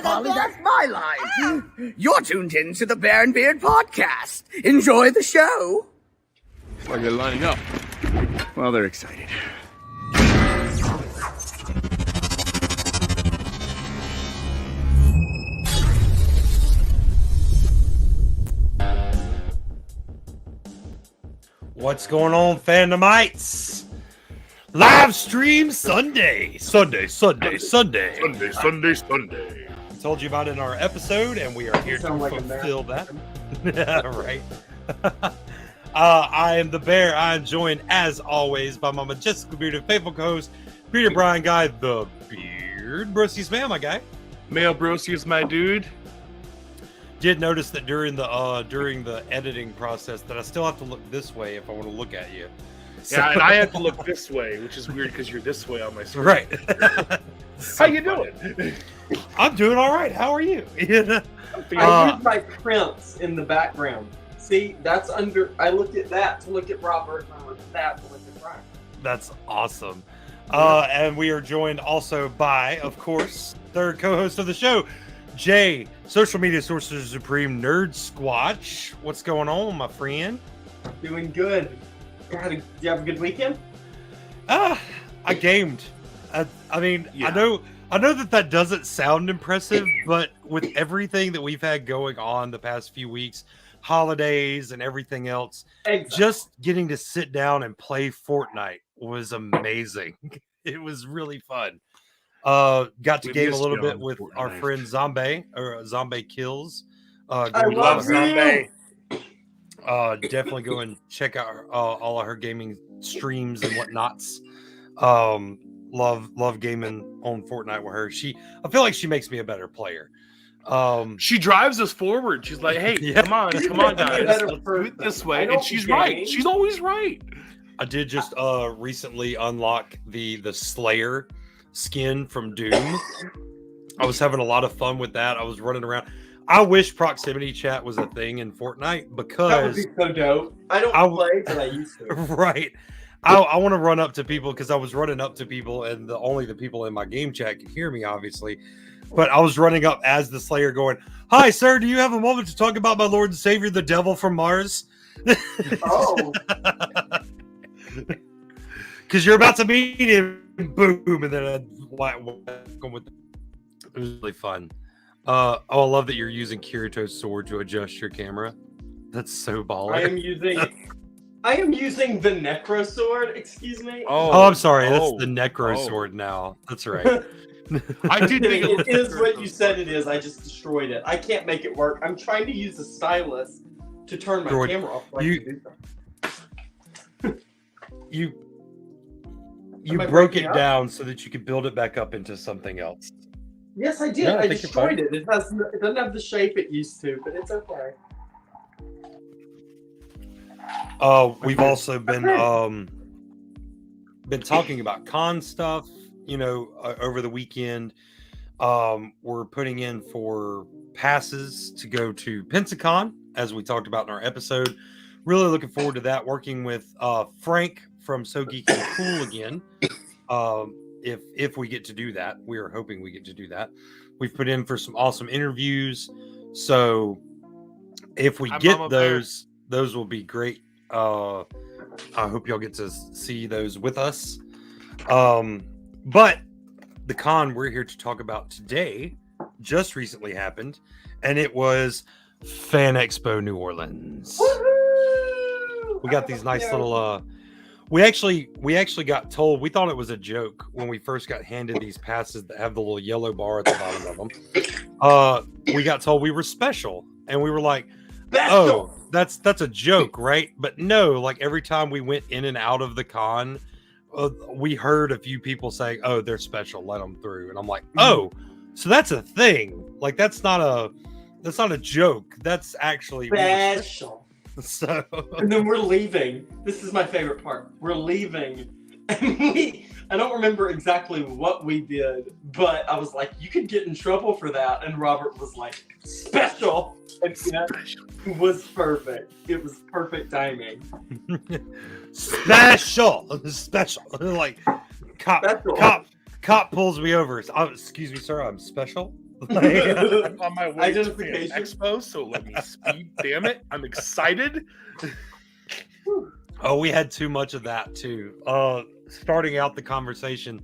Polly, that's my line. You're tuned in to the Bear and Beard podcast. Enjoy the show. Looks like they're lining up. Well, they're excited. What's going on, Fandomites? Live stream Sunday. I told you about it in our episode, and we are here to fulfill that. Right. I am the Bear. I am joined, as always, by my majestic, bearded, faithful co-host, Peter Bryan Guy, the Beard. Brosy's man, my guy. Male Brosy's my dude. Did notice that during the editing process that I still have to look this way if I want to look at you. Yeah, and I have to look this way, which is weird because you're this way on my screen. Right. How you doing? I'm doing all right. How are you? I use my prints in the background. See, that's under. I looked at that to look at Robert, and I looked at that to look at Brian. That's awesome. And we are joined also by, of course, third co-host of the show, Jay, social media sorcerer supreme, Nerdsquatch. What's going on, my friend? Doing good. Did you have a good weekend? I gamed. I mean, yeah. I know that doesn't sound impressive, but with everything that we've had going on the past few weeks, holidays and everything else, just getting to sit down and play Fortnite was amazing. It was really fun. Got to game a little bit with Fortnite. Our friend Zombie, or Zombie Kills. I love Zombie. Definitely go and check out all of her gaming streams and whatnots. Love gaming on Fortnite with her. I feel like she makes me a better player. She drives us forward. She's like, "Hey, yeah. come on, guys, let's do it this way." And she's right. She's always right. I did just recently unlock the Slayer skin from Doom. I was having a lot of fun with that. I was running around. I wish proximity chat was a thing in Fortnite because that would be so dope. I don't play, but I used to. Right. I want to run up to people because I was running up to people, and only the people in my game chat could hear me, obviously. But I was running up as the Slayer, going, "Hi, sir. Do you have a moment to talk about my Lord and Savior, the Devil from Mars?" Oh. Because you're about to meet him, boom, and then it was really fun. I love that you're using Kirito's sword to adjust your camera. That's so baller. I am using the Necro sword. Excuse me. Oh, I'm sorry. That's the Necro sword now. That's right. I did think it is what you said it is. I just destroyed it. I can't make it work. I'm trying to use a stylus to turn my camera off. You broke it down so that you could build it back up into something else. Yes, I did. I destroyed it. It doesn't have the shape it used to, but it's okay. We've also been talking about con stuff, over the weekend. We're putting in for passes to go to Pensacon, as we talked about in our episode. Really looking forward to that, working with Frank from So Geek and Cool again. If we get to do that, we are hoping we get to do that. We've put in for some awesome interviews, so if we get those will be great. I hope y'all get to see those with us. But the con we're here to talk about today just recently happened, and it was Fan Expo New Orleans. Woo-hoo! We got these nice little we actually got told, we thought it was a joke when we first got handed these passes that have the little yellow bar at the bottom of them. We got told we were special, and we were like, "Oh, that's a joke, right?" But no, like every time we went in and out of the con, we heard a few people saying, "Oh, they're special, let them through." And I'm like, "Oh, so that's a thing. Like that's not a joke. That's actually special." So, and then we're leaving. This is my favorite part. We're leaving, and I don't remember exactly what we did, but I was like, "You could get in trouble for that." And Robert was like, "Special," and it was perfect. It was perfect timing. Special. Like cop pulls me over. Excuse me, sir. I'm special. I'm on my way to Fan Identification. Expo, so let me speed. Damn it. I'm excited. Oh, we had too much of that too. Starting out the conversation,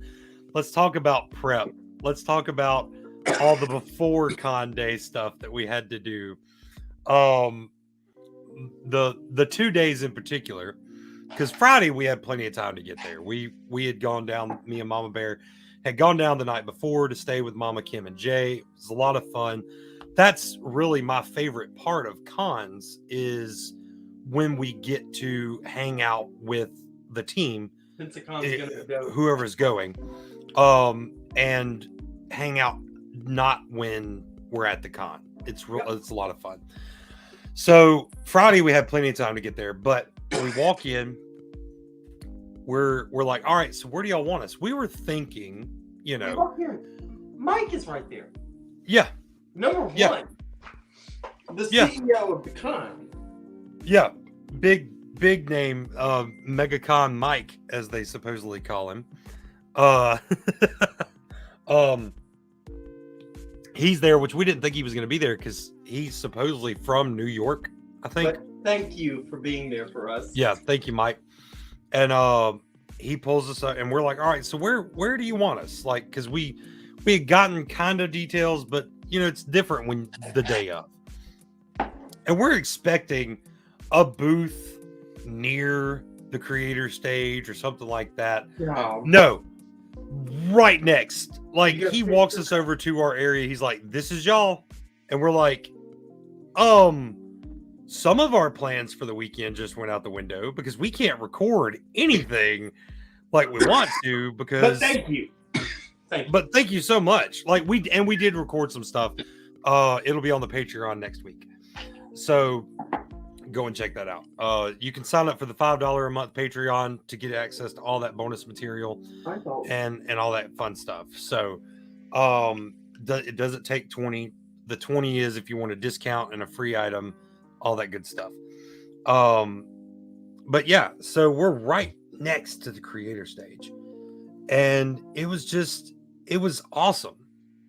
let's talk about prep. Let's talk about all the before con day stuff that we had to do. The 2 days in particular, because Friday we had plenty of time to get there. We had gone down, me and Mama Bear had gone down the night before to stay with Mama Kim and Jay. It was a lot of fun. That's really my favorite part of cons, is when we get to hang out with the team, whoever's going, and hang out not when we're at the con. It's a lot of fun. So Friday we had plenty of time to get there, but we walk in, we're like, all right, so where do y'all want us? We were thinking, Mike is right there. Yeah. Number one. Yeah. The CEO of the con. Yeah. Big name, MegaCon Mike, as they supposedly call him. He's there, which we didn't think he was going to be there because he's supposedly from New York, I think. But thank you for being there for us. Yeah, thank you, Mike. And he pulls us up, and we're like, all right, so where do you want us? Like, because we had gotten kind of details, but it's different when the day of. And we're expecting a booth near the creator stage or something like that. No, right next. Like, he walks us over to our area. He's like, this is y'all. And we're like, some of our plans for the weekend just went out the window because we can't record anything like we want to, because But thank you. But thank you so much. Like, we did record some stuff. It'll be on the Patreon next week. So go and check that out. You can sign up for the $5 a month Patreon to get access to all that bonus material and all that fun stuff. So it doesn't take 20. The 20 is if you want a discount and a free item, all that good stuff. But yeah, so we're right next to the creator stage, and it was awesome.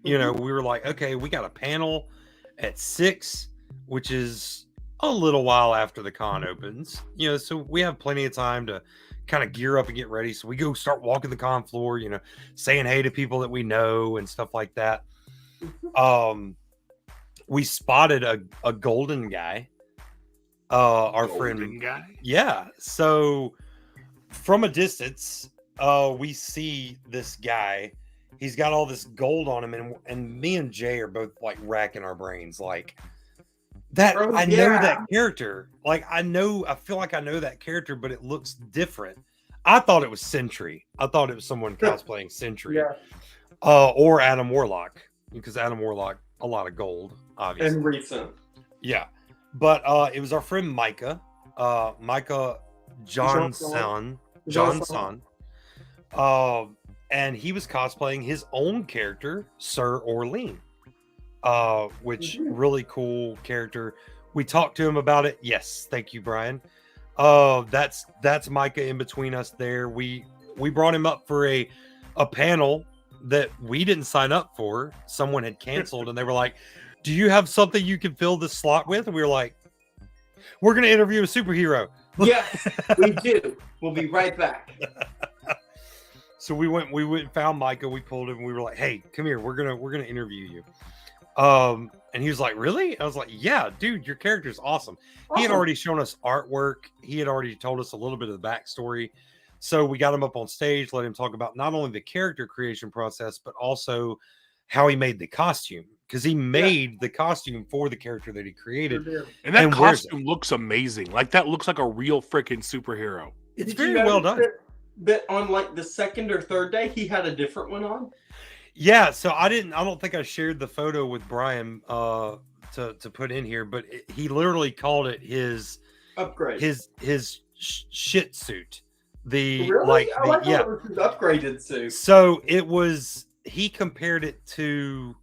We were like, okay, we got a panel at 6, which is a little while after the con opens, so we have plenty of time to kind of gear up and get ready. So we go start walking the con floor, saying hey to people that we know and stuff like that. We spotted a golden guy, our friend guy. Yeah. So from a distance, we see this guy. He's got all this gold on him, and me and Jay are both like racking our brains, like that. I know that character. Like, I feel like I know that character, but it looks different. I thought it was Sentry. I thought it was someone cosplaying Sentry. Yeah. Or Adam Warlock, because Adam Warlock, a lot of gold, obviously. And recent. Yeah. But it was our friend Micah. Micah Johnson. And he was cosplaying his own character, Sir Orlean. Which really cool character. We talked to him about it. Yes, thank you, Brian. That's Micah in between us there. We brought him up for a panel that we didn't sign up for. Someone had canceled, and they were like, do you have something you can fill this slot with? And we were like, we're going to interview a superhero. Yes, we do. We'll be right back. So we went and found Micah. We pulled him. And we were like, hey, come here. We're gonna interview you. And he was like, really? I was like, yeah, dude, your character's awesome. He had already shown us artwork. He had already told us a little bit of the backstory. So we got him up on stage, let him talk about not only the character creation process, but also how he made the costume. Because he made the costume for the character that he created. And that costume looks amazing. Like, that looks like a real freaking superhero. It's very well done. That on like the second or third day, he had a different one on? Yeah, so I don't think I shared the photo with Brian to put in here, but he literally called it his upgrade. His shit suit. Really? I like it was his upgraded suit. So he compared it to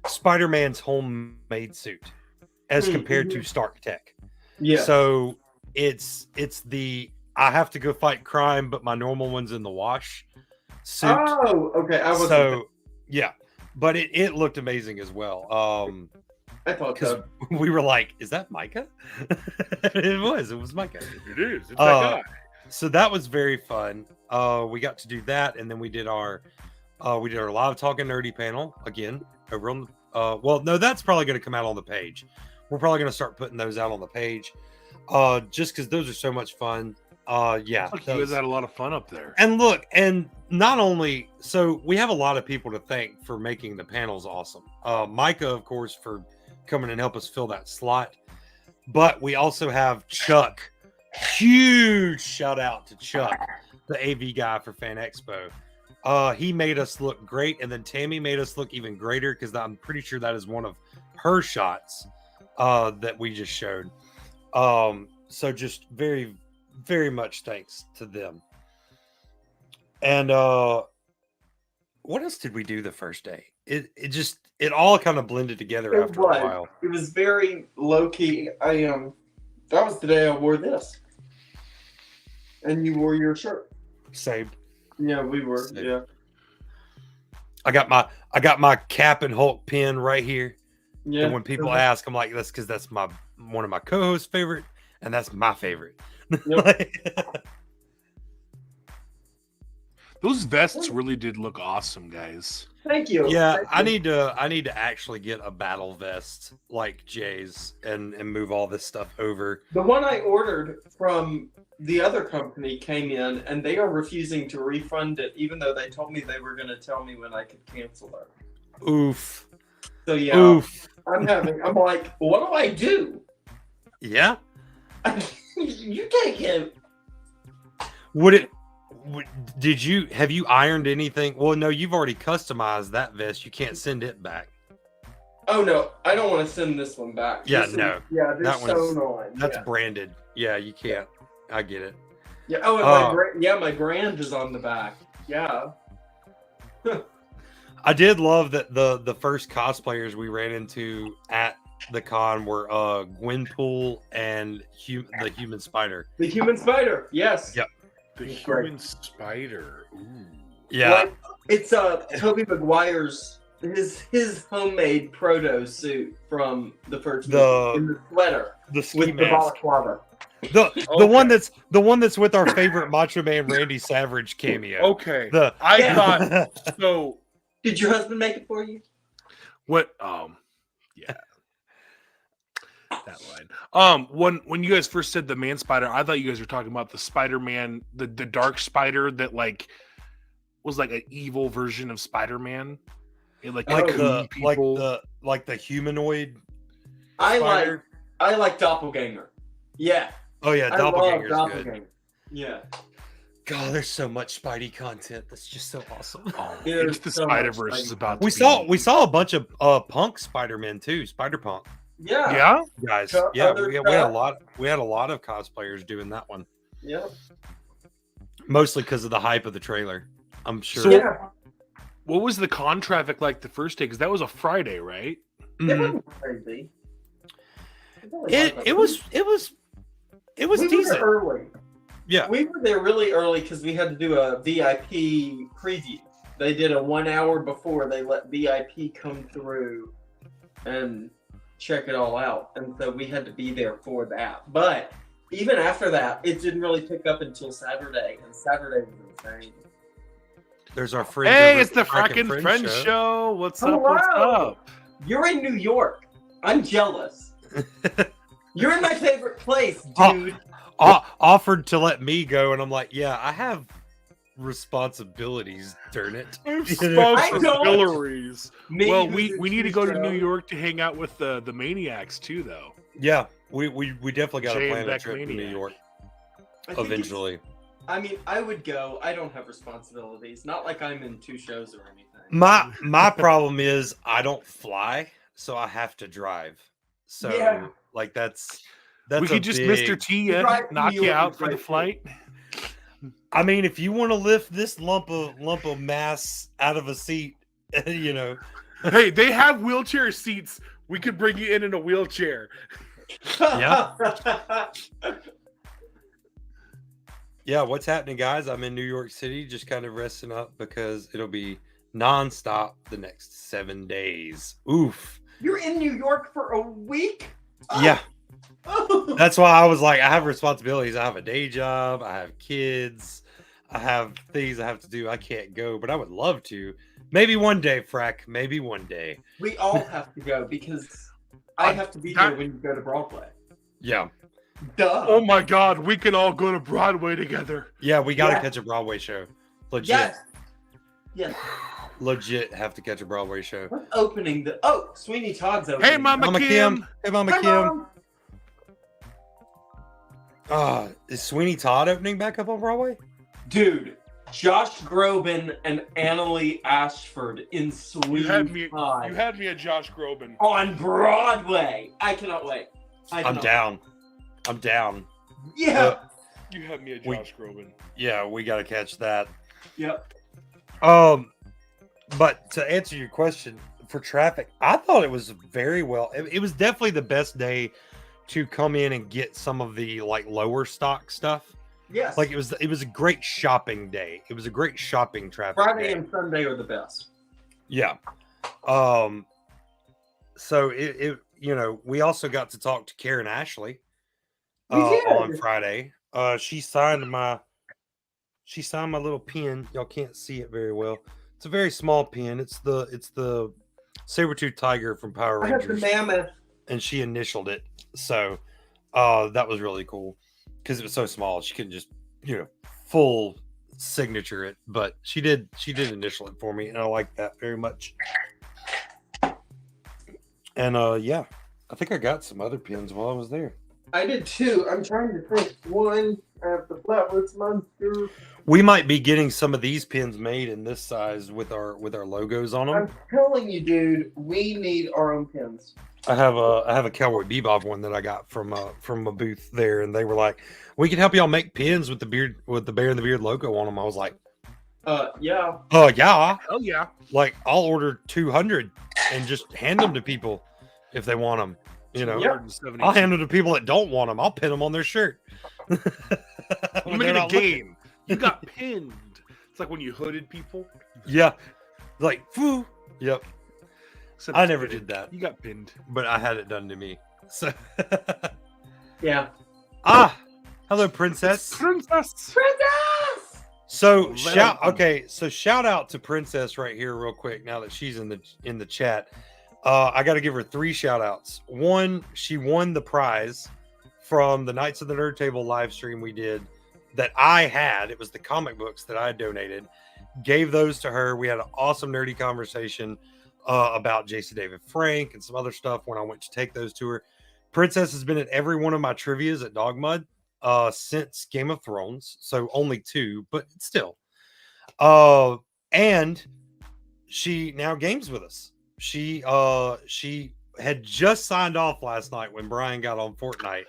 Spider-Man's homemade suit as compared to Stark Tech. Yeah. So it's the I have to go fight crime, but my normal one's in the wash suit. Oh, okay. Yeah. but it looked amazing as well. I thought Because so. we were like, is that Micah? It was Micah. It is. It's that guy. So that was very fun. We got to do that, and then we did our live talking nerdy panel again over on well, no, that's probably going to come out on the page. We're probably going to start putting those out on the page, just because those are so much fun. Yeah, Look, you guys had a lot of fun up there. and look, and not only so, we have a lot of people to thank for making the panels awesome. Micah, of course, for coming and help us fill that slot, but we also have Chuck. Huge shout out to Chuck, the AV guy for Fan Expo. He made us look great, and then Tammy made us look even greater because I'm pretty sure that is one of her shots that we just showed. So just very, very much thanks to them. And what else did we do the first day? It all kind of blended together after a while. It was very low key. That was the day I wore this, and you wore your shirt. Same. Yeah, we were. Same. Yeah. I got my Cap and Hulk pin right here. Yeah. And when people ask, I'm like, that's because that's one of my co-hosts' favorite, and that's my favorite. Yep. Those vests really did look awesome, guys. Thank you. Yeah, Thank you. I need to actually get a battle vest like Jay's and move all this stuff over. The one I ordered from the other company came in, and they are refusing to refund it, even though they told me they were going to tell me when I could cancel it. Oof. So yeah, Oof. I'm like, what do I do? Yeah. You take it. Have you ironed anything? Well, no, you've already customized that vest. You can't send it back. Oh no, I don't want to send this one back. Yeah, This no. Is, yeah, they're That one's- sewn on. That's yeah. branded. Yeah, you can't. I get it. Yeah. Oh, and my brand is on the back. Yeah. I did love that the first cosplayers we ran into at the con were Gwenpool and the human spider. The human spider. Yes. Yep. The It's human great. spider. Ooh. Yeah. Like, it's Tobey Maguire's his homemade proto suit from the first movie, in the sweater The ski with the mask. balaclava. The Okay. one that's with our favorite Macho Man Randy Savage cameo. Okay. I Yeah. thought so. Did your husband make it for you? What? Yeah. That line. When you guys first said the man spider, I thought you guys were talking about the Spider-Man, the dark spider that like was like an evil version of Spider-Man. It like the humanoid I spider. like Doppelganger. Yeah. Oh yeah, I love Doppelganger's good. Doppelganger. Yeah. God, there's so much Spidey content that's just so awesome. It's the so much Spider-Verse is about to We saw a bunch of Punk Spider-Man too, Spider-Punk Yeah. Yeah. guys. Chuck, Yeah, other we had Chuck. a lot of cosplayers doing that one. Yeah. Mostly because of the hype of the trailer. I'm sure. So- Yeah. What was the con traffic like the first day? Because that was a Friday, right? It Mhm. wasn't crazy. It was We were decent. there early. Yeah. We were there really early because we had to do a VIP preview. They did a 1 hour before they let VIP come through and check it all out. And so we had to be there for that. But even after that, it didn't really pick up until Saturday. And Saturday was insane. There's our friends. Hey, over it's the at Frackin' fracking friend show. What's up? Hello. What's up? You're in New York. I'm jealous. You're in my favorite place, Oh. dude. Offered to let me go, and I'm like, yeah, I have responsibilities. Darn it. Responsibilities. Me, Well, who's we a need to go to show. New York to hang out with the Maniacs too, though. Yeah, we definitely got to Jay and plan a Beck trip to New Maniac. York I think eventually. I mean, I would go. I don't have responsibilities. Not like I'm in 2 shows or anything. My problem is I don't fly, so I have to drive. So Yeah. like that's We could just Mr. T Drive to knock New you York out is for the right flight. I mean, if you want to lift this lump of mass out of a seat, you know. Hey, they have wheelchair seats. We could bring you in a wheelchair. Yeah. Yeah, what's happening, guys? I'm in New York City, just kind of resting up because it'll be nonstop the next 7 days. Oof. You're in New York for a week? Yeah. Oh. That's why I was like, I have responsibilities. I have a day job. I have kids. I have things I have to do. I can't go, but I would love to. Maybe one day, Frack. Maybe one day. We all have to go because I have to be there when you go to Broadway. Yeah. Duh. Oh my God, we can all go to Broadway together. Yeah, we got to Yeah. catch a Broadway show. Legit. Yes. Yes. Legit have to catch a Broadway show. What's opening the? Oh, Sweeney Todd's opening. Hey, Mama Kim. Hey, Mama Hi, Kim. Mom. Is Sweeney Todd opening back up on Broadway? Dude, Josh Groban and Annalie Ashford in Sweeney You had me Todd at Josh Groban. on Broadway. I cannot wait. I'm down. I'm down. Yeah. You had me at Josh Groban. Yeah, we got to catch that. Yep. But to answer your question for traffic, I thought it was very well. It was definitely the best day to come in and get some of the like lower stock stuff. Yes. Like it was a great shopping day. It was a great shopping traffic Friday day. and Sunday are the best. Yeah. So it we also got to talk to Karen Ashley We did. on Friday. She signed my little pen. Y'all can't see it very well. It's a very small pen. It's the saber-tooth tiger from Power I have the Rangers, mammoth. and she initialed it. So that was really cool because it was so small. She couldn't just full signature it, but she did initial it for me, and I like that very much. And yeah, I think I got some other pins while I was there. I did too. I'm trying to think. One, I have the Flatwoods Monster. We might be getting some of these pins made in this size with our logos on them. I'm telling you, dude, we need our own pins. I have a Cowboy Bebop one that I got from a booth there, and they were like, "We can help y'all make pins with the Bear and the Beard logo on them." I was like, Yeah. "Oh yeah, Oh yeah. like I'll order 200 and just hand them to people if they want them." Yep. I'll hand them to people that don't want them. I'll pin them on their shirt. You When made they're a not looking. game. You got pinned. It's like when you hooded people. Yeah, like foo. Yep. Except I it's never hooded. did that, You got pinned. but I had it done to me. So, Yeah. hello, princess. Princess. Princess! So Welcome. shout out to Princess right here, real quick. Now that she's in the chat, I got to give her 3 shout outs. One, she won the prize from the Knights of the Nerd Table live stream we did that I had. It was the comic books that I donated. Gave those to her. We had an awesome nerdy conversation about JC David Frank and some other stuff when I went to take those to her. Princess has been at every one of my trivias at Dogmud since Game of Thrones, so only 2, but still. And she now games with us. She had just signed off last night when Brian got on Fortnite.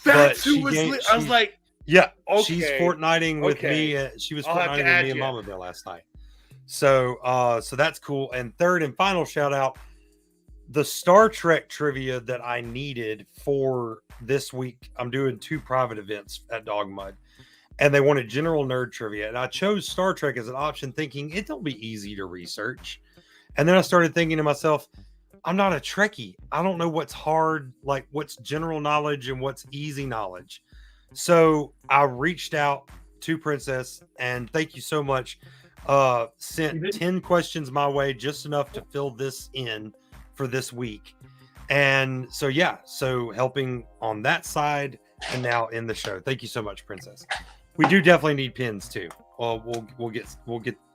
That's But who she was. gained- I was she- like, Yeah, Okay. she's Fortniting with Okay. me. She was I'll have to Fortniting with add me and you. Mama Bear last night. So that's cool. And third and final shout out, the Star Trek trivia that I needed for this week. I'm doing 2 private events at Dogmud, and they wanted general nerd trivia, and I chose Star Trek as an option, thinking it'll be easy to research. And then I started thinking to myself, I'm not a Trekkie. I don't know what's hard, like what's general knowledge and what's easy knowledge. So I reached out to Princess, and thank you so much. Sent 10 questions my way, just enough to fill this in for this week. And so so helping on that side and now in the show. Thank you so much, Princess. We do definitely need pins too. Well, we'll get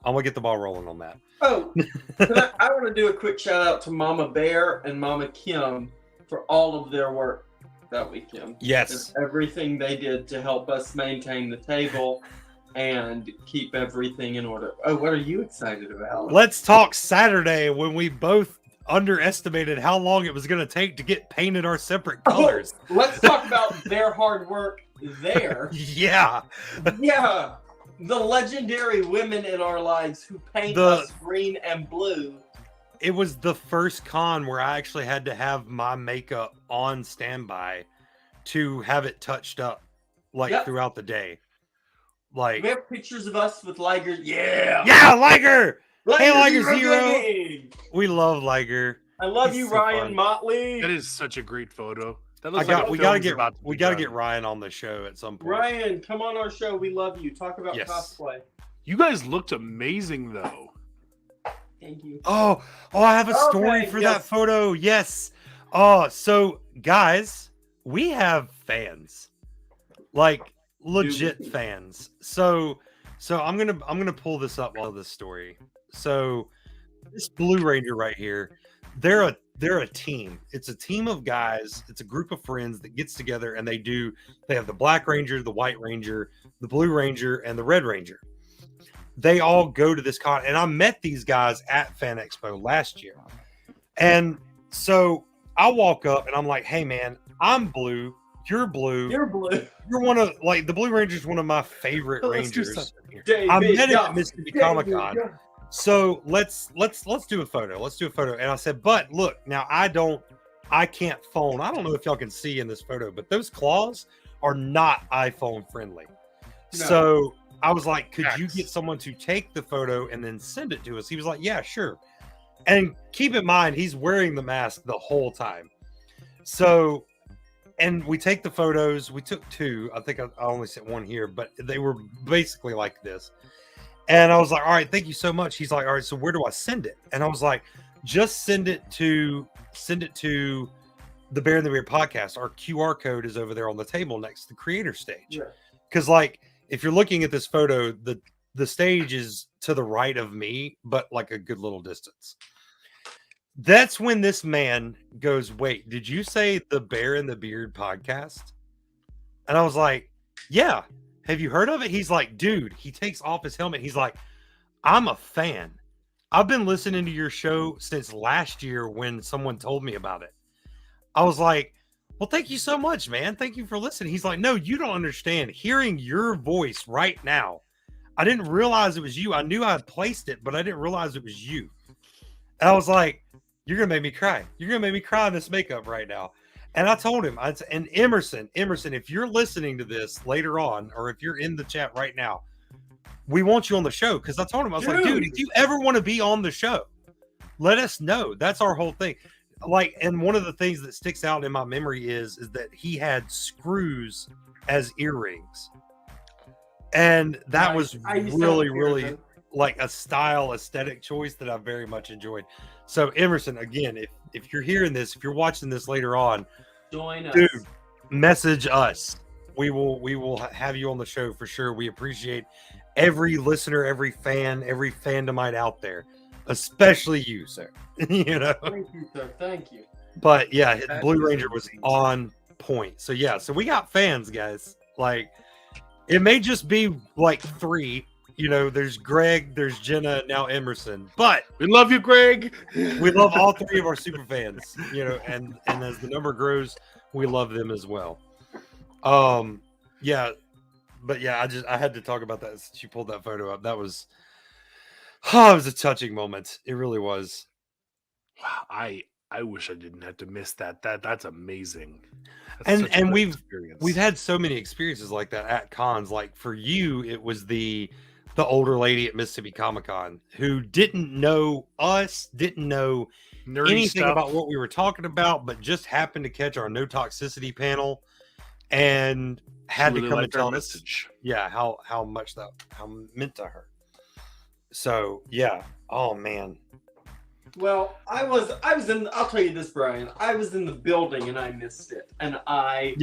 I'm gonna get the ball rolling on that. Oh, I want to do a quick shout out to Mama Bear and Mama Kim for all of their work that weekend. Yes. And everything they did to help us maintain the table and keep everything in order. Oh, what are you excited about? Let's talk Saturday when we both underestimated how long it was going to take to get painted our separate colors. Oh, let's talk about their hard work there. Yeah. Yeah. The legendary women in our lives who paint us green and blue. It was the first con where I actually had to have my makeup on standby to have it touched up throughout the day. Like, We have pictures of us with Liger. Yeah. yeah, Liger. Hey, Liger Zero Zero. Gaming! We love Liger. I love He's you, so Ryan fun. Motley. That is such a great photo. That We looks like gotta we get Ryan on the show at some point. Ryan, come on our show. We love you. Talk about Yes. cosplay. You guys looked amazing though. Thank you. Oh, I have a story Okay, for yes. that photo. Yes. Oh, so guys, we have fans, like legit fans. So I'm gonna pull this up while this story. So this Blue Ranger right here, they're a team. It's a team of guys. It's a group of friends that gets together and they have the Black Ranger, the White Ranger, the Blue Ranger, and the Red Ranger. They all go to this con, and I met these guys at Fan Expo last year. And so I walk up and I'm like, hey man, I'm blue, you're blue. You're blue. You're one of like the Blue Ranger is one of my favorite Let's do Rangers. something David, I met him yeah. at Mississippi David, Comic Con. yeah. So let's do a photo. Let's do a photo. And I said, but look, now I can't phone. I don't know if y'all can see in this photo, but those claws are not iPhone friendly. No. So I was like, could you Facts. get someone to take the photo and then send it to us? He was like, yeah, sure. And keep in mind, he's wearing the mask the whole time. So, and we take the photos. We took two. I think I only sent one here, but they were basically like this. And I was like, all right, thank you so much. He's like, all right, so where do I send it? And I was like, just send it to the Bear and the Beard podcast. Our QR code is over there on the table next to the creator stage. Yeah. Because like, if you're looking at this photo, the stage is to the right of me, but like a good little distance. That's when this man goes, wait, did you say the Bear and the Beard podcast? And I was like, yeah. Have you heard of it? He's like, dude, he takes off his helmet. He's like, I'm a fan. I've been listening to your show since last year when someone told me about it. I was like, well, thank you so much, man. Thank you for listening. He's like, no, you don't understand. Hearing your voice right now, I didn't realize it was you. I knew I had placed it, but I didn't realize it was you. And I was like, you're going to make me cry. You're going to make me cry in this makeup right now. And I told him, and Emerson, if you're listening to this later on, or if you're in the chat right now, we want you on the show. Because I told him, I was like, dude, if you ever want to be on the show, let us know. That's our whole thing. Like, and one of the things that sticks out in my memory is that he had screws as earrings. And that was really like a style aesthetic choice that I very much enjoyed. So Emerson, again, if you're hearing this, if you're watching this later on, Join us. dude, message us. We will have you on the show for sure. We appreciate every listener, every fan, every fandomite out there, especially you, sir. You know. Thank you, sir. Thank you. But yeah, Blue Ranger was on point. So yeah, so we got fans, guys. Like, it may just be like three. You know, there's Greg, there's Jenna, now Emerson. But We love you, Greg. we love all three of our super fans. You know, and as the number grows, we love them as well. Yeah, but yeah, I had to talk about that since you pulled that photo up. That was, it was a touching moment. It really was. Wow, I wish I didn't have to miss that. That's amazing. That's such a And great we've experience. had so many experiences like that at cons. Like for you, it was the older lady at Mississippi Comic Con who didn't know us, didn't know Nerdy anything stuff. about what we were talking about, but just happened to catch our no toxicity panel and had Really to come and liked our tell us, message. yeah, how meant to her. So yeah, oh man, Well, I was in. I'll tell you this, Brian. I was in the building and I missed it, and I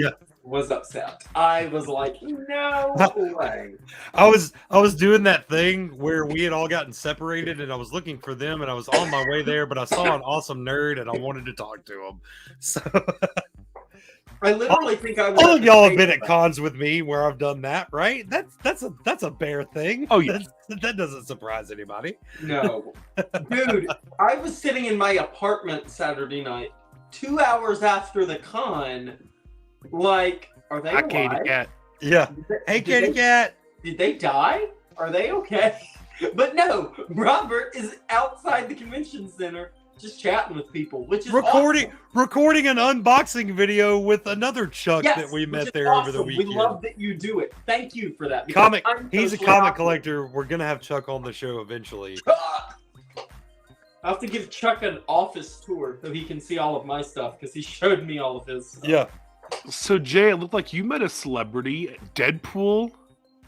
was upset. I was like, no way. I was doing that thing where we had all gotten separated, and I was looking for them, and I was on my way there, but I saw an awesome nerd, and I wanted to talk to him. So I literally think I was. all of y'all have been at cons with me where I've done that, right? That's a Bear thing. Oh, yeah. That doesn't surprise anybody. No, dude, I was sitting in my apartment Saturday night, 2 hours after the con. Like, are they Hi, Katie alive? Cat. Yeah. Did they- Hey, did kitty they- cat. Did they die? Are they okay? But no, Robert is outside the convention center just chatting with people, which is Recording awesome. an unboxing video with another Chuck Yes, that we which met is there over the awesome. weekend. We love that you do it. Thank you for that. because Comic. I'm He's a socially comic awkward. collector. We're gonna have Chuck on the show eventually. Chuck! I have to give Chuck an office tour so he can see all of my stuff because he showed me all of his stuff. Yeah. So Jay, it looked like you met a celebrity, Deadpool.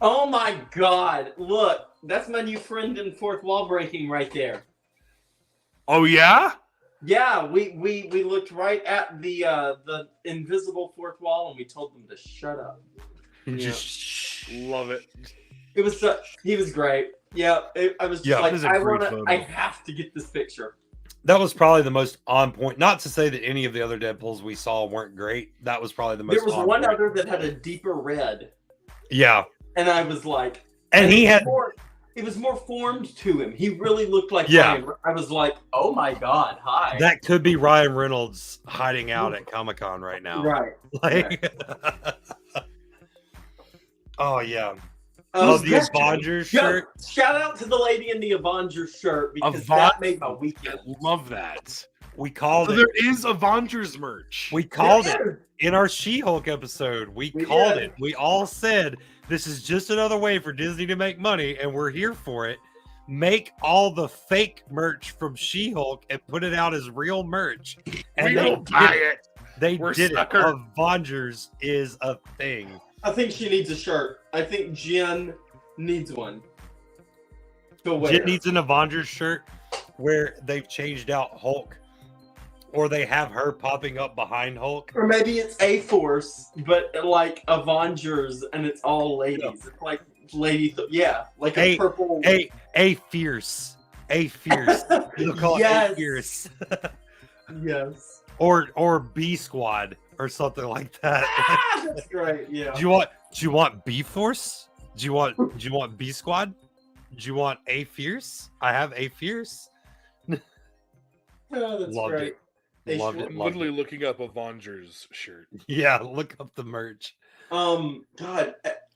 Oh my God! Look, that's my new friend in fourth wall breaking right there. Oh yeah? Yeah, we looked right at the invisible fourth wall and we told them to shut up. Just Love it. It was he was great. Yeah, I was just Yeah, like, this is a great photo. I have to get this picture. that was probably the most on point. Not to say that any of the other Deadpools we saw weren't great. That was probably the most. There was on one point. other that had a deeper red, Yeah, and I was like, and he had. It was more formed to him. He really looked like Yeah. Ryan. I was like, oh my God, hi. That could be Ryan Reynolds hiding out at Comic-Con right now. Right. Like, oh yeah. Oh, The Avengers shirt. Shout out to the lady in the Avengers shirt because Avan- that made my weekend. Love that. We called So it. there is Avengers merch. We called it Yeah. in our She-Hulk episode. We We called did. it. We all said this is just another way for Disney to make money, and we're here for it. Make all the fake merch from She-Hulk and put it out as real merch. And We they don't did buy it. it. They We're did sucker. it. Avengers is a thing. I think she needs a shirt. I think Jen needs one. To wear. Jen needs an Avengers shirt where they've changed out Hulk, or they have her popping up behind Hulk. Or maybe it's A-Force, but like Avengers, and it's all ladies. Yeah. It's like lady, like a Hey, purple. A fierce. You'll call it Yes. A fierce. Yes. or B squad or something like that. Ah, that's great. Yeah. Do you want B force? Do you want B squad? Do you want A fierce? I have A fierce. Oh, that's Loved great. it. Loved sure- it. I'm Loved literally looking up Avengers shirt. Yeah, look up the merch. God,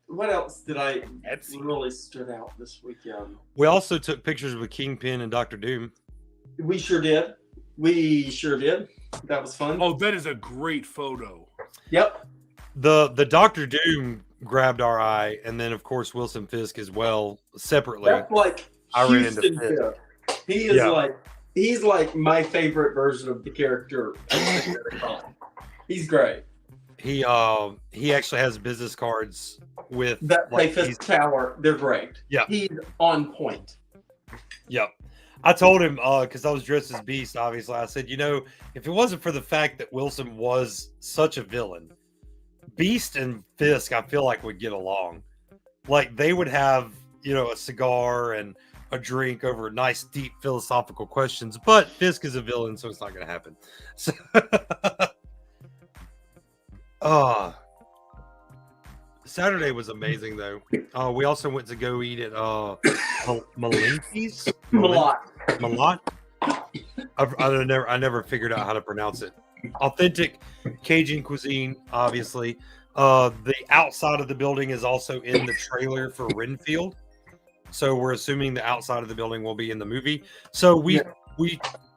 what else did I Etsy. really stood out this weekend? We also took pictures with Kingpin and Doctor Doom. We sure did. We sure did. That was fun. Oh, that is a great photo. Yep. The Doctor Doom grabbed our eye, and then of course Wilson Fisk as well separately. That's like I ran into Houston Fisk. Fisk. He is Yeah. he's like my favorite version of the character. He's great. He actually has business cards with That play like, Fisk Tower, they're great. Yeah. He's on point. Yep. I told him because I was dressed as Beast, obviously. I said, if it wasn't for the fact that Wilson was such a villain, Beast and Fisk, I feel like would get along. Like they would have, a cigar and a drink over nice, deep philosophical questions. But Fisk is a villain, so it's not going to happen. So, Saturday was amazing, though. We also went to go eat at Malinki's. Malott. I never figured out how to pronounce it. Authentic Cajun cuisine, obviously. The outside of the building is also in the trailer for Renfield, so we're assuming the outside of the building will be in the movie. So we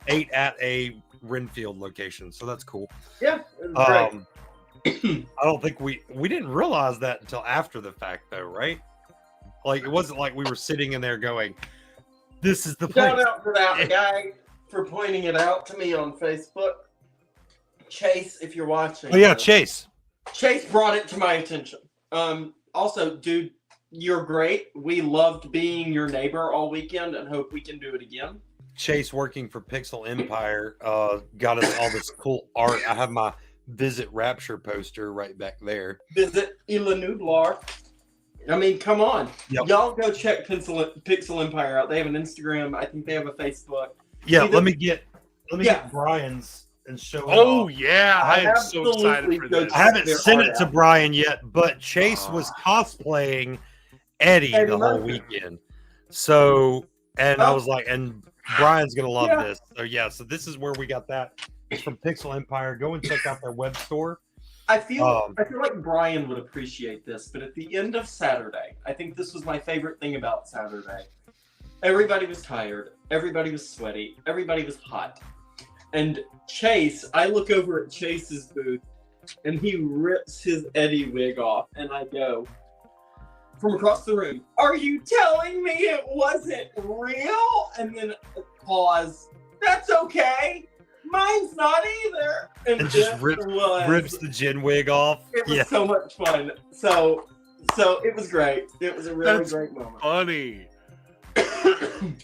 ate at a Renfield location, so that's cool. Yeah, it was great. I don't think we didn't realize that until after the fact, though, right? Like it wasn't like we were sitting in there going, "This is the place." Shout out to that guy for pointing it out to me on Facebook. Chase, if you're watching. Oh yeah, Chase. Chase brought it to my attention. Also, dude, you're great. We loved being your neighbor all weekend and hope we can do it again. Chase working for Pixel Empire got us all this cool art. I have my Visit Rapture poster right back there. Visit Ila Nublar. I mean, come on. Yep. Y'all go check Pixel Empire out. They have an Instagram. I think they have a Facebook. Yeah, See, let me get Brian's and show it Oh off. yeah, I am so Absolutely excited for go this. I haven't Their sent art it to out. Brian yet, but Chase was cosplaying Eddie Eddie the whole Murphy. weekend. So, and I Oh. was like, and Brian's gonna love Yeah. this. So yeah, so this is where we got that. It's from Pixel Empire. Go and check out their web store. I feel Um, like Brian would appreciate this, but at the end of Saturday, I think this was my favorite thing about Saturday. Everybody was tired, everybody was sweaty, everybody was hot. And Chase, I look over at Chase's booth and he rips his Eddie wig off and I go from across the room, "Are you telling me it wasn't real?" And then pause. That's okay. Mine's not either. And just it rips the gin wig off. It was so much fun. So it was great. It was a really great moment. Funny.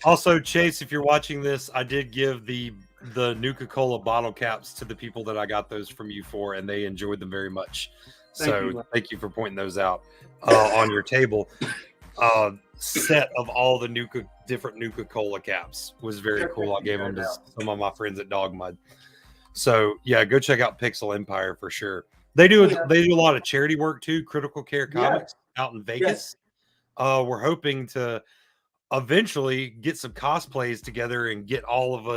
Also, Chase, if you're watching this, I did give the Nuka-Cola bottle caps to the people that I got those from you for, and they enjoyed them very much. Thank you for pointing those out on your table. Set of all the different Nuka-Cola caps was very cool. I gave them to some of my friends at Dog Mud. So yeah, go check out Pixel Empire for sure. They do a lot of charity work too. Critical Care Comics out in Vegas. We're hoping to eventually get some cosplays together and get all of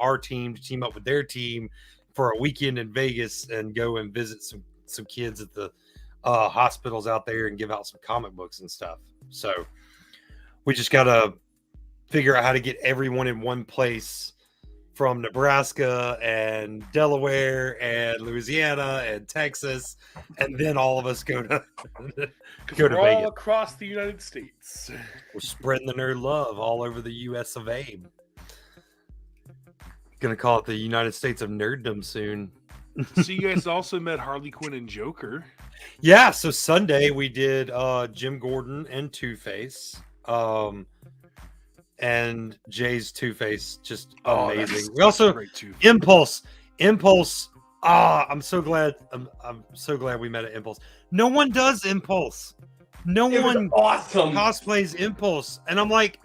our team to team up with their team for a weekend in Vegas and go and visit some kids at the hospitals out there and give out some comic books and stuff. So we just got to figure out how to get everyone in one place from Nebraska and Delaware and Louisiana and Texas, and then all of us go to Vegas. Vegas. Across the United States. We're spreading the nerd love all over the U.S. of A. Gonna call it the United States of Nerddom soon. So you guys also met Harley Quinn and Joker. Yeah, so Sunday we did Jim Gordon and Two-Face. And Jay's Two-Face, just amazing. We also Impulse. I'm so glad we met at Impulse. No one does Impulse. No one awesome cosplays Impulse. And I'm like,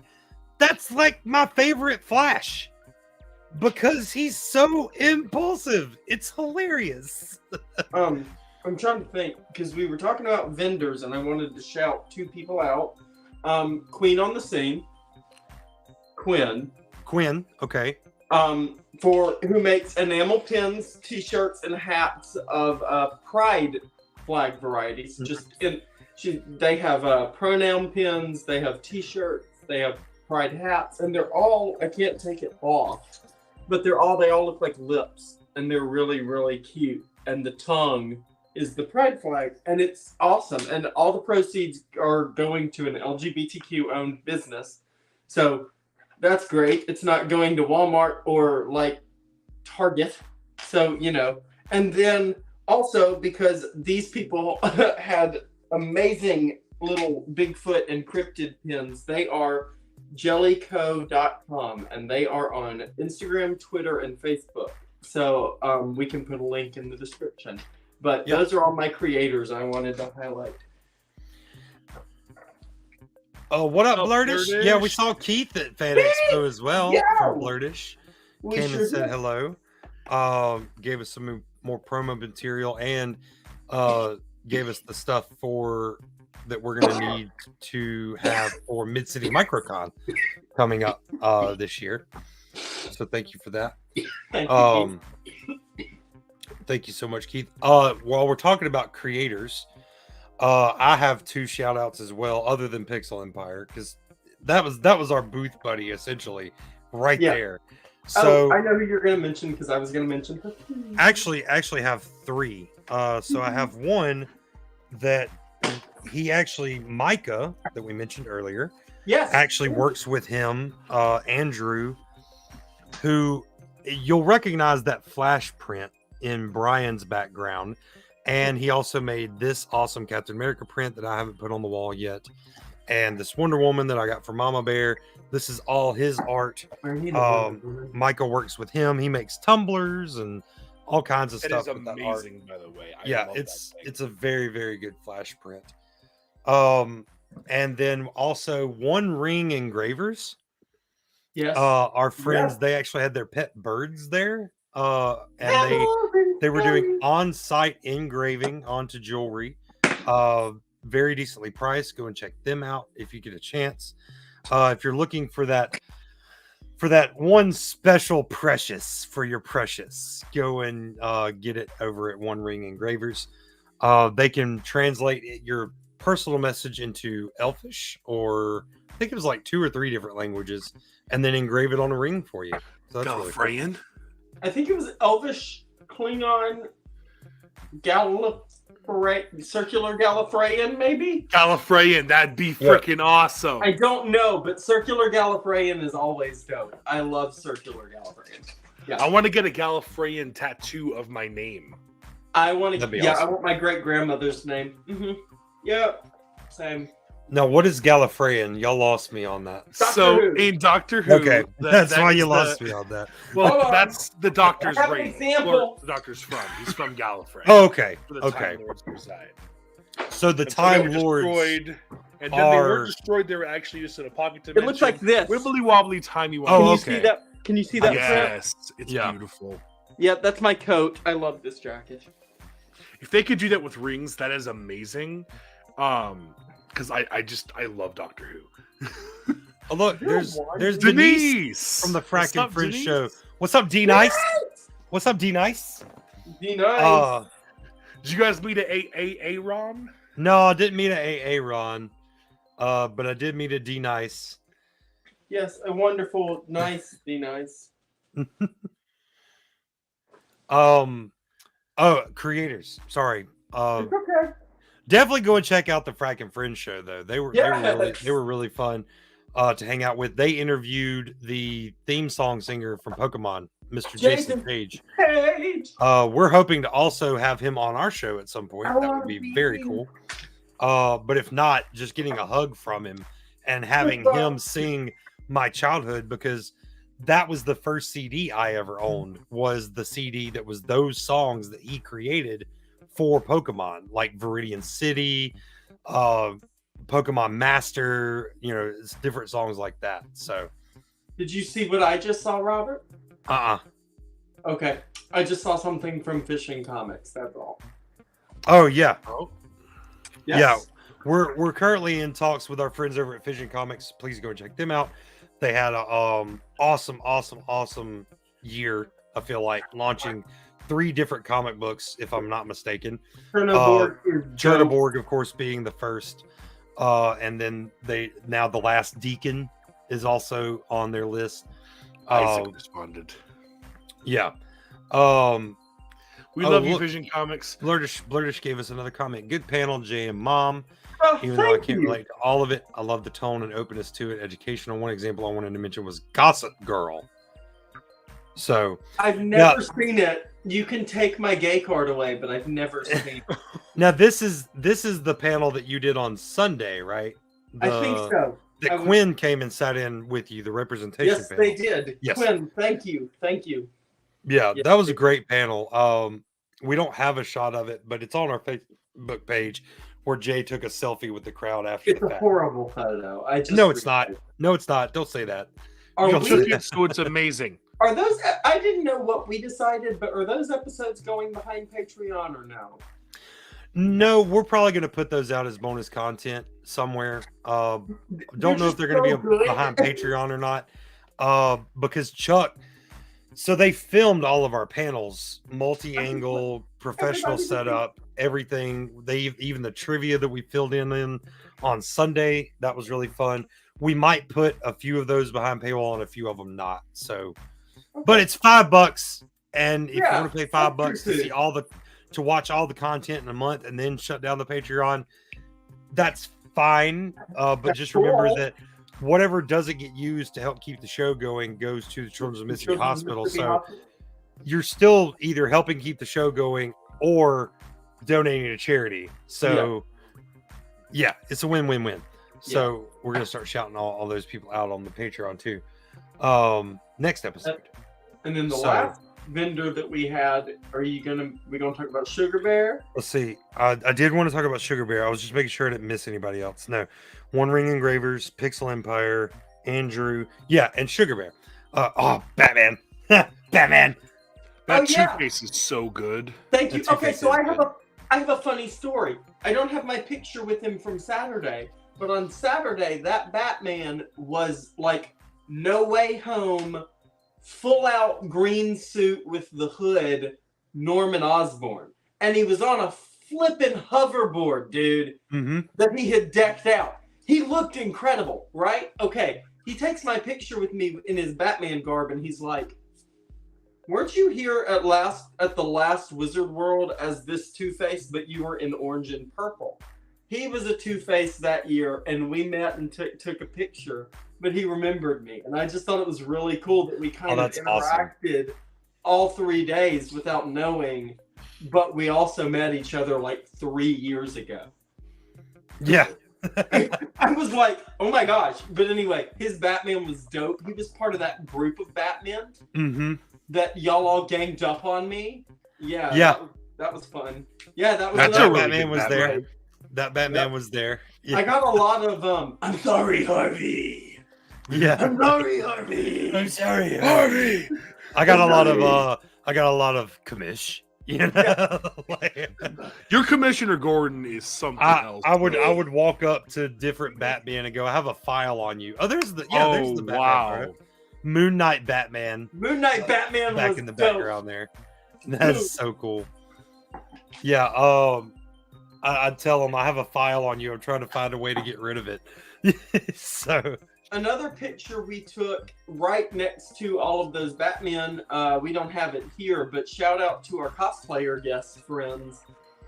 that's like my favorite Flash. Because he's so impulsive. It's hilarious. I'm trying to think, because we were talking about vendors and I wanted to shout two people out. Queen on the Scene. Quinn, okay. For who makes enamel pins, t-shirts, and hats of pride flag varieties. They have pronoun pins, they have t-shirts, they have pride hats, and they're all, I can't take it off, but they all look like lips, and they're really, really cute. And the tongue is the pride flag, and it's awesome. And all the proceeds are going to an LGBTQ-owned business. So that's great. It's not going to Walmart or like Target. So, and then also because these people had amazing little Bigfoot encrypted pins, they are jellyco.com and they are on Instagram, Twitter, and Facebook. So we can put a link in the description. But those are all my creators I wanted to highlight. Oh, what up, Blurtish? Yeah, we saw Keith at Fan Expo as well. From Blurtish. Came and said hello. Gave us some more promo material and gave us the stuff that we're going to need to have for Mid-City Microcon coming up this year. So thank you for that. Thank you so much, Keith. While we're talking about creators, I have two shout outs as well, other than Pixel Empire, because that was our booth buddy essentially right there. So I know who you're going to mention because I was going to mention her. Actually have three. So I have one that Micah that we mentioned earlier. Yes. Actually works with him, Andrew, who you'll recognize that flash print in Brian's background. And he also made this awesome Captain America print that I haven't put on the wall yet. And this Wonder Woman that I got from Mama Bear. This is all his art. Michael works with him. He makes tumblers and all kinds of stuff. It is amazing, by the way. It's a very, very good flash print. And then also One Ring Engravers. Yes. Our friends, they actually had their pet birds there. And they were doing on-site engraving onto jewelry. Very decently priced. Go and check them out if you get a chance. If you're looking for that one special precious for your precious, go and get it over at One Ring Engravers. They can translate your personal message into Elfish, or I think it was like 2 or 3 different languages, and then engrave it on a ring for you. So that's really cool. I think it was Elvish, Klingon, Circular Gallifreyan, maybe? Gallifreyan, that'd be freaking awesome. I don't know, but Circular Gallifreyan is always dope. I love Circular Gallifreyan. Yeah. I want to get a Gallifreyan tattoo of my name. I want to. Yeah, awesome. I want my great grandmother's name. Mm-hmm. Yeah, same. Now, what is Gallifreyan? Y'all lost me on that. In Doctor Who, Okay, that's why you lost me on that. Well, that's the Doctor's I have an race. example. Where the Doctor's from. He's from Gallifrey. Oh, okay, Where the okay. Time Lords reside. So the And Time they were Lords destroyed, and then they weren't destroyed. They were actually just in a pocket dimension. It looks like this. Wibbly wobbly, timey wimey. Oh, Can you okay. see that? Can you see that? Yes, it's Yeah. beautiful. Yeah, that's my coat. I love this jacket. If they could do that with rings, that is amazing. Because I love Doctor Who. Oh, look, there's Denise Denise from the What's Frackin' up, Fringe Denise? show. What's up, D Nice? What's up, D Nice? Be nice. Did you guys meet a Ron? No, I didn't meet a Ron, but I did meet a D Nice. Yes, a wonderful, nice. Be nice. Creators. Sorry. It's okay. Definitely go and check out the Frackin' Fringe show though. They were Yes. they were really fun to hang out with. They interviewed the theme song singer from Pokemon, Mr. Jason Page. Page. We're hoping to also have him on our show at some point. I That would wanna be be very him. cool. But if not, just getting a hug from him and having him sing My Childhood, because that was the first CD I ever owned, was the CD that was those songs that he created for Pokemon, like Viridian City, Pokemon Master, it's different songs like that. So Did you see what I just saw, Robert? Okay. I just saw something from Fishing Comics, that's all. Oh yeah. Oh, Yes. Yeah. We're currently in talks with our friends over at Fishing Comics. Please go and check them out. They had a awesome year, I feel like, launching 3 different comic books, if I'm not mistaken. Chernobyl is dope. Chernobyl, of course, being the first. And then The Last Deacon is also on their list. Isaac responded. Yeah. We love you, look, Vision Comics. Blurtish gave us another comment. Good panel, Jay and Mom. Oh, Even though I thank can't you. relate to all of it, I love the tone and openness to it. Educational. One example I wanted to mention was Gossip Girl. So I've never seen it. You can take my gay card away, but I've never seen it. now this is the panel that you did on Sunday, right? I think so. That Quinn came and sat in with you, the representation Yes, panel. they did. Yes. Quinn, thank you. Thank you. Yeah, Yes, that was they a great panel. We don't have a shot of it, but it's on our Facebook page where Jay took a selfie with the crowd after It's the a fact. horrible photo. No, it's not. No, it's not. Don't say that. Are, You'll we, see Took it, so it's amazing. are those? I didn't know what we decided, but are those episodes going behind Patreon or no? No, we're probably going to put those out as bonus content somewhere. Don't know if they're going to so be good. behind Patreon or not. Because Chuck, so they filmed all of our panels, multi-angle, professional Everybody did setup, everything. Even the trivia that we filled in on Sunday, that was really fun. We might put a few of those behind paywall and a few of them not. So, but it's $5, and if you want to pay $5 to see to watch all the content in a month and then shut down the Patreon, that's fine. But That's just remember cool. that whatever doesn't get used to help keep the show going goes to the Children's Mississippi Hospital. So you're still either helping keep the show going or donating to charity. So yeah, it's a win-win-win. So we're gonna start shouting all those people out on the Patreon too. Next episode. And then the last vendor that we had, we gonna talk about Sugar Bear? Let's see. I did want to talk about Sugar Bear. I was just making sure I didn't miss anybody else. No. One Ring Engravers, Pixel Empire, Andrew. Yeah, and Sugar Bear. Batman. Batman. That Two-Face is so good. Thank you. That Okay, Two-Face so is I have a funny story. I don't have my picture with him from Saturday, but on Saturday that Batman was like No Way Home, full out green suit with the hood, Norman Osborn. And he was on a flippin' hoverboard, dude, that he had decked out. He looked incredible, right? Okay, he takes my picture with me in his Batman garb and he's like, Weren't you here at the last Wizard World as this Two-Face, but you were in orange and purple? He was a Two-Face that year, and we met and took a picture, but he remembered me. And I just thought it was really cool that we kind of interacted all 3 days without knowing, but we also met each other like 3 years ago. Yeah. I was like, oh my gosh. But anyway, his Batman was dope. He was part of that group of Batman that y'all all ganged up on me. Yeah. That was fun. Yeah, that was That's That really Batman was Batman. there. That Batman was there. Yeah. I got a lot of I'm sorry, Harvey. Yeah. I'm sorry, Harvey. I'm sorry, Harvey. I got a lot of commish. You know, like, Your Commissioner Gordon is something else. I would walk up to different Batman and go, I have a file on you. Oh, there's the Batman. wow. Right? Moon Knight Batman. Moon Knight Batman Back was in the dope. background there. That's so cool. Yeah, I'd tell him I have a file on you. I'm trying to find a way to get rid of it. So Another picture we took right next to all of those Batman. We don't have it here, but shout out to our cosplayer guest friends,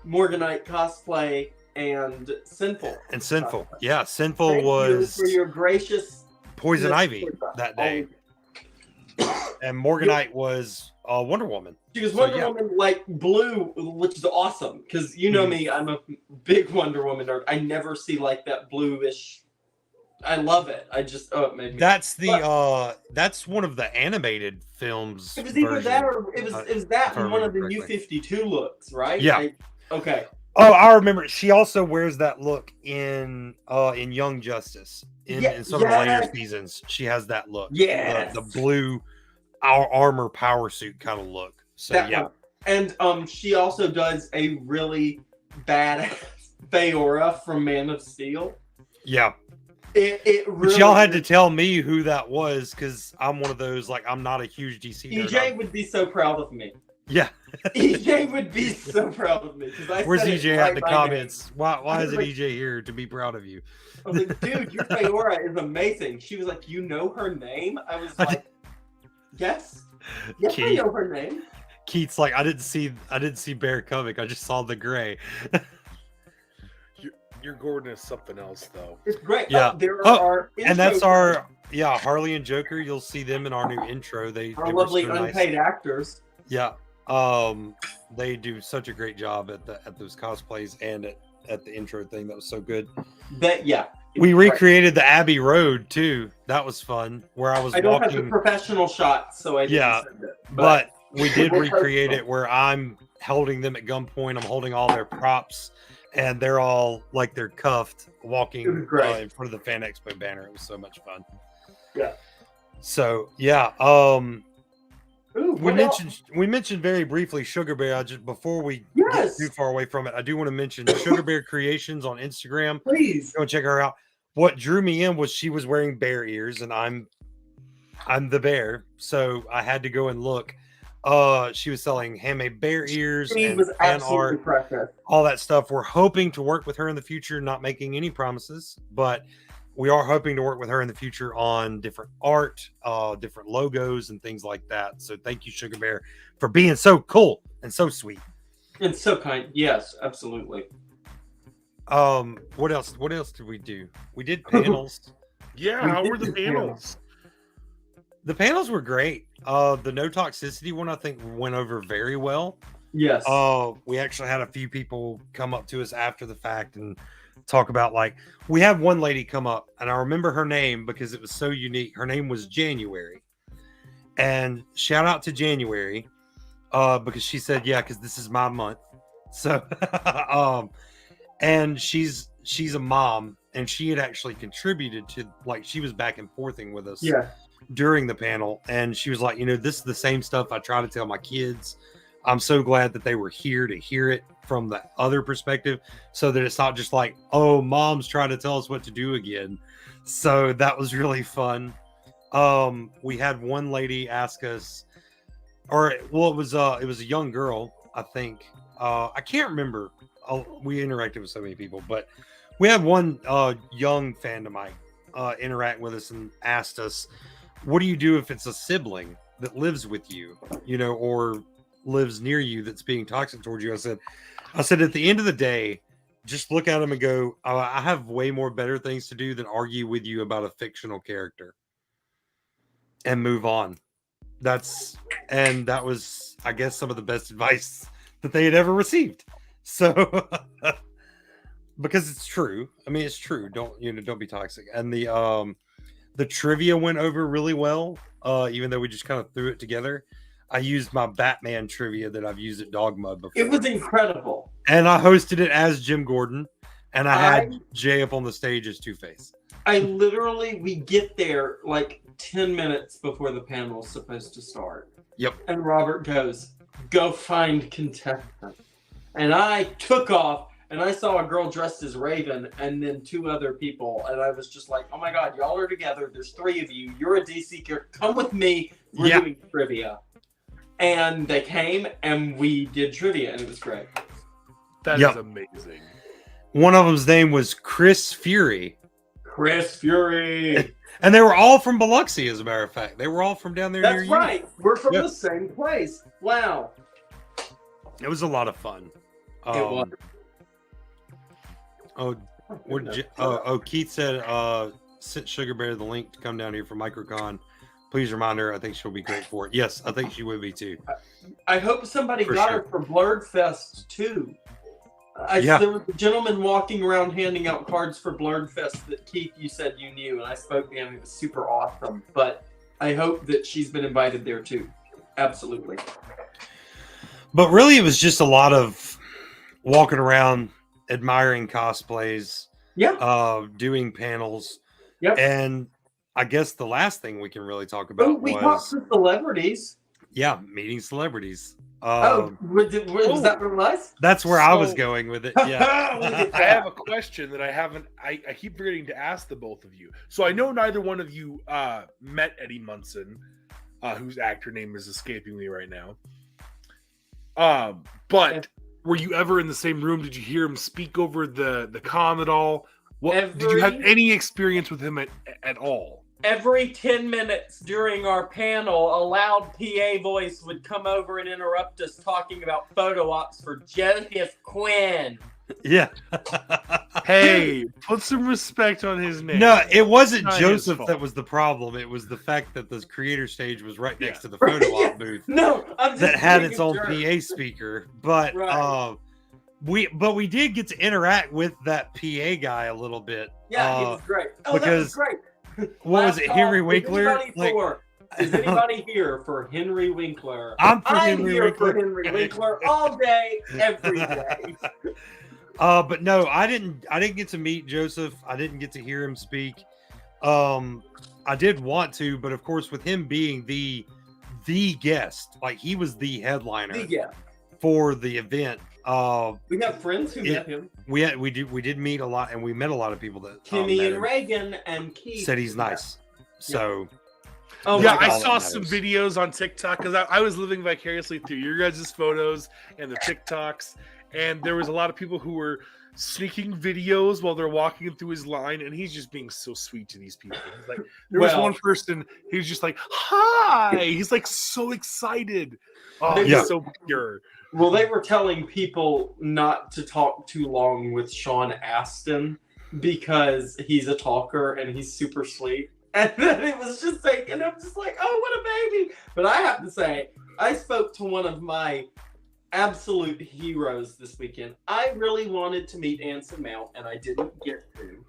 Morganite Cosplay and Sinful. and Sinful. Yeah, Sinful Thank you was for your gracious Poison Ivy that day. And Morganite was Wonder Woman. She was So, Wonder yeah. Woman like blue, which is awesome because you know me, I'm a big Wonder Woman nerd. I never see like that bluish. I love it. I just it made me. That's that's one of the animated films. It was either version. that or it was that if I and one of the remember New correctly. 52 looks, right? Yeah. Okay. Oh, I remember. She also wears that look in Young Justice. In some of the later Yes. seasons, she has that look. Yes. The blue armor power suit kind of look. So That yeah. one. And she also does a really badass Feora from Man of Steel. Yeah. It really. But y'all had to tell me who that was because I'm one of those, like, I'm not a huge DC nerd. EJ would be so proud of me. Yeah. EJ would be so proud of me because I Where's said EJ it at right in the by comments? Why I is was it like- EJ here to be proud of you? name. I was like, dude, your Feora is amazing. She was like, you know her name? I was I like, yes. Yes, I Keith. know her name. Keith's like, I didn't see Bear coming. I just saw the gray. Your Gordon is something else, though. It's great. Yeah. There Oh, are And that's intro- our Harley and Joker. You'll see them in our new intro. They our were lovely so nice. unpaid actors. Yeah. They do such a great job at those cosplays and at the intro thing. That was so good. That yeah. We Right. recreated the Abbey Road too. That was fun. Where I was I don't have the walking, professional shot, so I didn't Yeah, send it. but we did We'll recreate post it where I'm holding them at gunpoint. I'm holding all their props, and they're all like they're cuffed, It walking was great. in front of the Fan Expo banner. It was so much fun. Yeah. So yeah, Ooh, we what else? mentioned very briefly Sugar Bear. I just before we Yes. get too far away from it, I do want to mention Sugar Bear Creations on Instagram. Please. Go check her out. What drew me in was she was wearing bear ears, and I'm the bear, so I had to go and look. She was selling handmade bear ears She and was fan absolutely art, precious. all that stuff. We're hoping to work with her in the future, not making any promises, but we are hoping to work with her in the future on different art, different logos and things like that. So thank you, Sugar Bear, for being so cool and so sweet. And so kind. Yes, absolutely. What else did we do? We did panels. Yeah, We how did were the do panels? The panels were great. The no toxicity one I think went over very well. Yes. We actually had a few people come up to us after the fact and talk about, like, we had one lady come up, and I remember her name because it was so unique. Her name was January, and shout out to January because she said, yeah, because this is my month. So and she's a mom, and she had actually contributed to, like, she was back and forthing with us yeah. during the panel, and she was like, this is the same stuff I try to tell my kids. I'm so glad that they were here to hear it from the other perspective, so that it's not just like, oh, mom's trying to tell us what to do again. So that was really fun. We had one lady ask us, or well, it was a young girl, I think. I can't remember. We interacted with so many people, but we had one young fandom interact with us and asked us, what do you do if it's a sibling? that lives with you, or lives near you that's being toxic towards you. I said at the end of the day, just look at them and go, oh, I have way more better things to do than argue with you about a fictional character, and move on. That was, I guess, some of the best advice that they had ever received. So because it's true. I mean, it's true. Don't be toxic. And the trivia went over really well. Even though we just kind of threw it together. I used my Batman trivia that I've used at Dog Mud before. It was incredible. And I hosted it as Jim Gordon, and I had Jay up on the stage as Two-Face. We get there like 10 minutes before the panel is supposed to start. Yep. And Robert goes, go find contestants. And I took off, and I saw a girl dressed as Raven, and then 2 other people, and I was just like, oh my God, y'all are together. There's 3 of you. You're a DC character. Come with me. We're doing trivia. And they came, and we did trivia, and it was great. That is amazing. One of them's name was Chris Fury. Chris Fury. And they were all from Biloxi, as a matter of fact. They were all from down there near you. That's right. We're from the same place. Wow. It was a lot of fun. It was. Keith said, sent Sugar Bear the link to come down here for MicroCon. Please remind her. I think she'll be great for it. Yes, I think she would be too. I hope somebody got her for Blurred Fest too. There was a gentleman walking around handing out cards for Blurred Fest that Keith, you said you knew, and I spoke to him. It was super awesome. But I hope that she's been invited there too. Absolutely. But really, it was just a lot of walking around, admiring cosplays, doing panels, and I guess the last thing we can really talk about we talked to celebrities. Yeah, meeting celebrities. Was that what it was? That's where I was going with it. Yeah. I have a question that I keep forgetting to ask the both of you. So I know neither one of you met Eddie Munson, whose actor name is escaping me right now. But were you ever in the same room? Did you hear him speak over the con at all? Did you have any experience with him at all? Every 10 minutes during our panel, a loud PA voice would come over and interrupt us talking about photo ops for Joseph Quinn. Yeah. Hey, put some respect on his name. No, it wasn't Joseph that was the problem. It was the fact that the creator stage was right next to the photo op booth. No, that had its own PA speaker. But we did get to interact with that PA guy a little bit. Yeah, he was great. That was great. What was it, Henry Winkler? Is anybody here for Henry Winkler? I'm Henry Winkler all day, every day. But no, I didn't get to meet Joseph. I didn't get to hear him speak. I did want to, but of course, with him being the guest, like he was the headliner for the event. We have friends who met him. We did meet a lot, and we met a lot of people that Timmy and Reagan and Keith said he's nice. So I saw some videos on TikTok because I was living vicariously through your guys' photos and the TikToks, and there was a lot of people who were sneaking videos while they're walking through his line, and he's just being so sweet to these people. He's like, there was one person, he was just like, hi. He's like so excited. Oh, he's so pure. Well, they were telling people not to talk too long with Sean Astin because he's a talker and he's super sweet. And then it was just like, and I'm just like, oh, what a baby. But I have to say, I spoke to one of my absolute heroes this weekend. I really wanted to meet Anson Mount, and I didn't get to.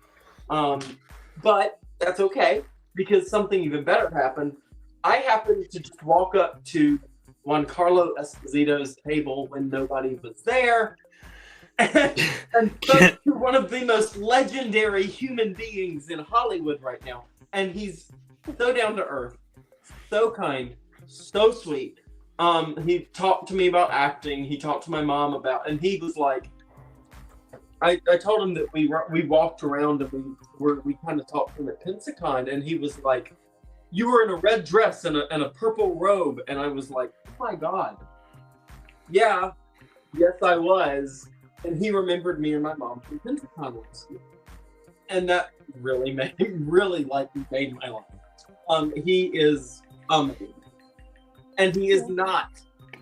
But that's okay, because something even better happened. I happened to just walk up to Juan Carlo Esposito's table when nobody was there and spoke to one of the most legendary human beings in Hollywood right now. And he's so down to earth, so kind, so sweet. He talked to me about acting. He talked to my mom about, and he was like, I told him that we walked around and we kind of talked to him at Pensacon, and he was like, you were in a red dress and a purple robe. And I was like, oh my God. Yeah, yes, I was. And he remembered me and my mom from Pensacon last year. And that really made my life. He is amazing. And he is not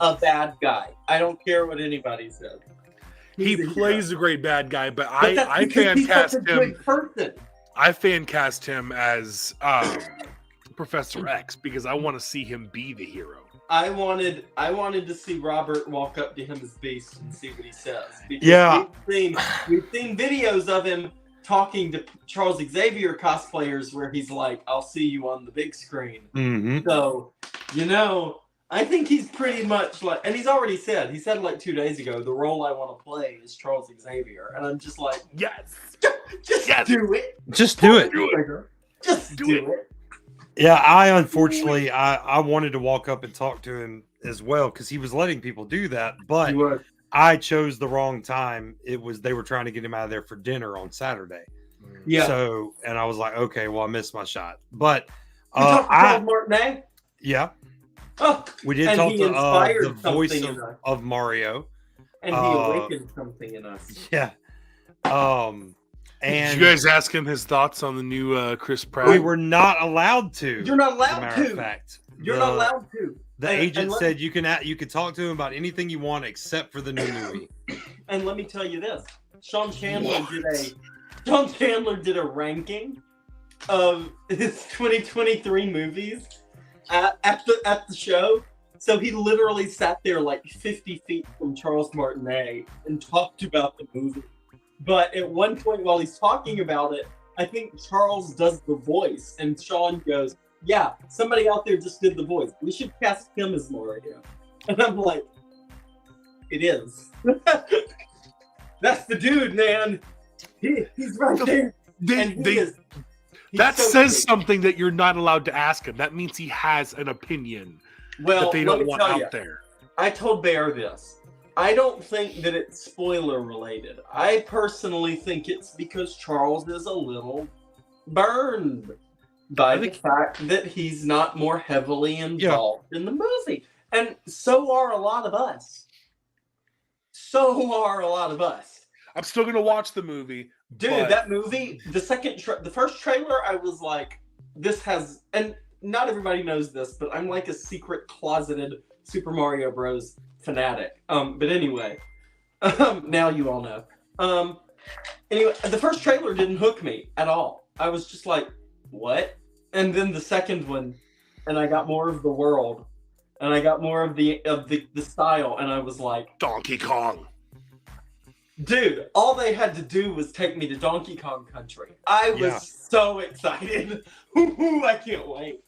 a bad guy. I don't care what anybody says. He plays a great bad guy, but I because fan he's cast such a him. good person. I fan cast him as Professor X because I want to see him be the hero. I wanted to see Robert walk up to him as Beast and see what he says. Because Yeah. we've seen videos of him talking to Charles Xavier cosplayers where he's like, "I'll see you on the big screen." Mm-hmm. So, I think he's pretty much like, and he said like 2 days ago, the role I want to play is Charles Xavier, and I'm just like, Yes. just Yes. do it, Just do it. just do it. Yeah, I unfortunately I wanted to walk up and talk to him as well because he was letting people do that, but You would. I chose the wrong time. They were trying to get him out of there for dinner on Saturday. Yeah. So, and I was like, okay, well, I missed my shot. But You talked to Charles Martinet? yeah, Oh, we did and talk he to inspired the voice something in us. of Mario. and he awakened something in us. Yeah. And Did you guys ask him his thoughts on the new Chris Pratt? we were not allowed to. You're not as a allowed matter of to. fact. You're not allowed to. The agent said you can talk to him about anything you want except for the new movie. And let me tell you this: Sean Chandler did a ranking of his 2023 movies at the show. So he literally sat there like 50 feet from Charles Martinet and talked about the movie. But at one point while he's talking about it, I think Charles does the voice, and Sean goes, "Yeah, somebody out there just did the voice. We should cast him as Mario." And I'm like, "It is." That's the dude, man. He's right there. And he's that so says good. something that you're not allowed to ask him. That means he has an opinion Well, that they let don't me want tell out you, there. I told Bear this. I don't think that it's spoiler related. I personally think it's because Charles is a little burned by the fact that he's not more heavily involved in the movie. And so are a lot of us. I'm still gonna watch the movie, Dude, but that movie, the first trailer, I was like, this has, and not everybody knows this, but I'm like a secret closeted Super Mario Bros. Fanatic. But anyway, now you all know. Anyway, the first trailer didn't hook me at all. I was just like, what? And then the second one, and I got more of the world, and I got more of the style, and I was like, Donkey Kong. dude, all they had to do was take me to Donkey Kong Country. I was so excited. I can't wait.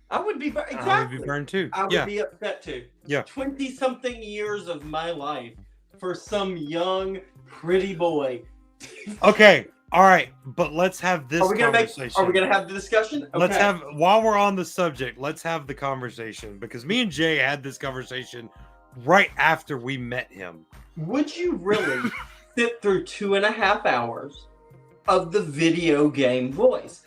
I would be exactly. I would be burned too. I would be upset too. Yeah. 20-something years of my life for some young, pretty boy. Okay. All right. But let's have this conversation. Are we gonna have the discussion? Okay. Let's have, while we're on the subject, let's have the conversation because me and Jay had this conversation right after we met him. Would you really sit through 2.5 hours of the video game voice?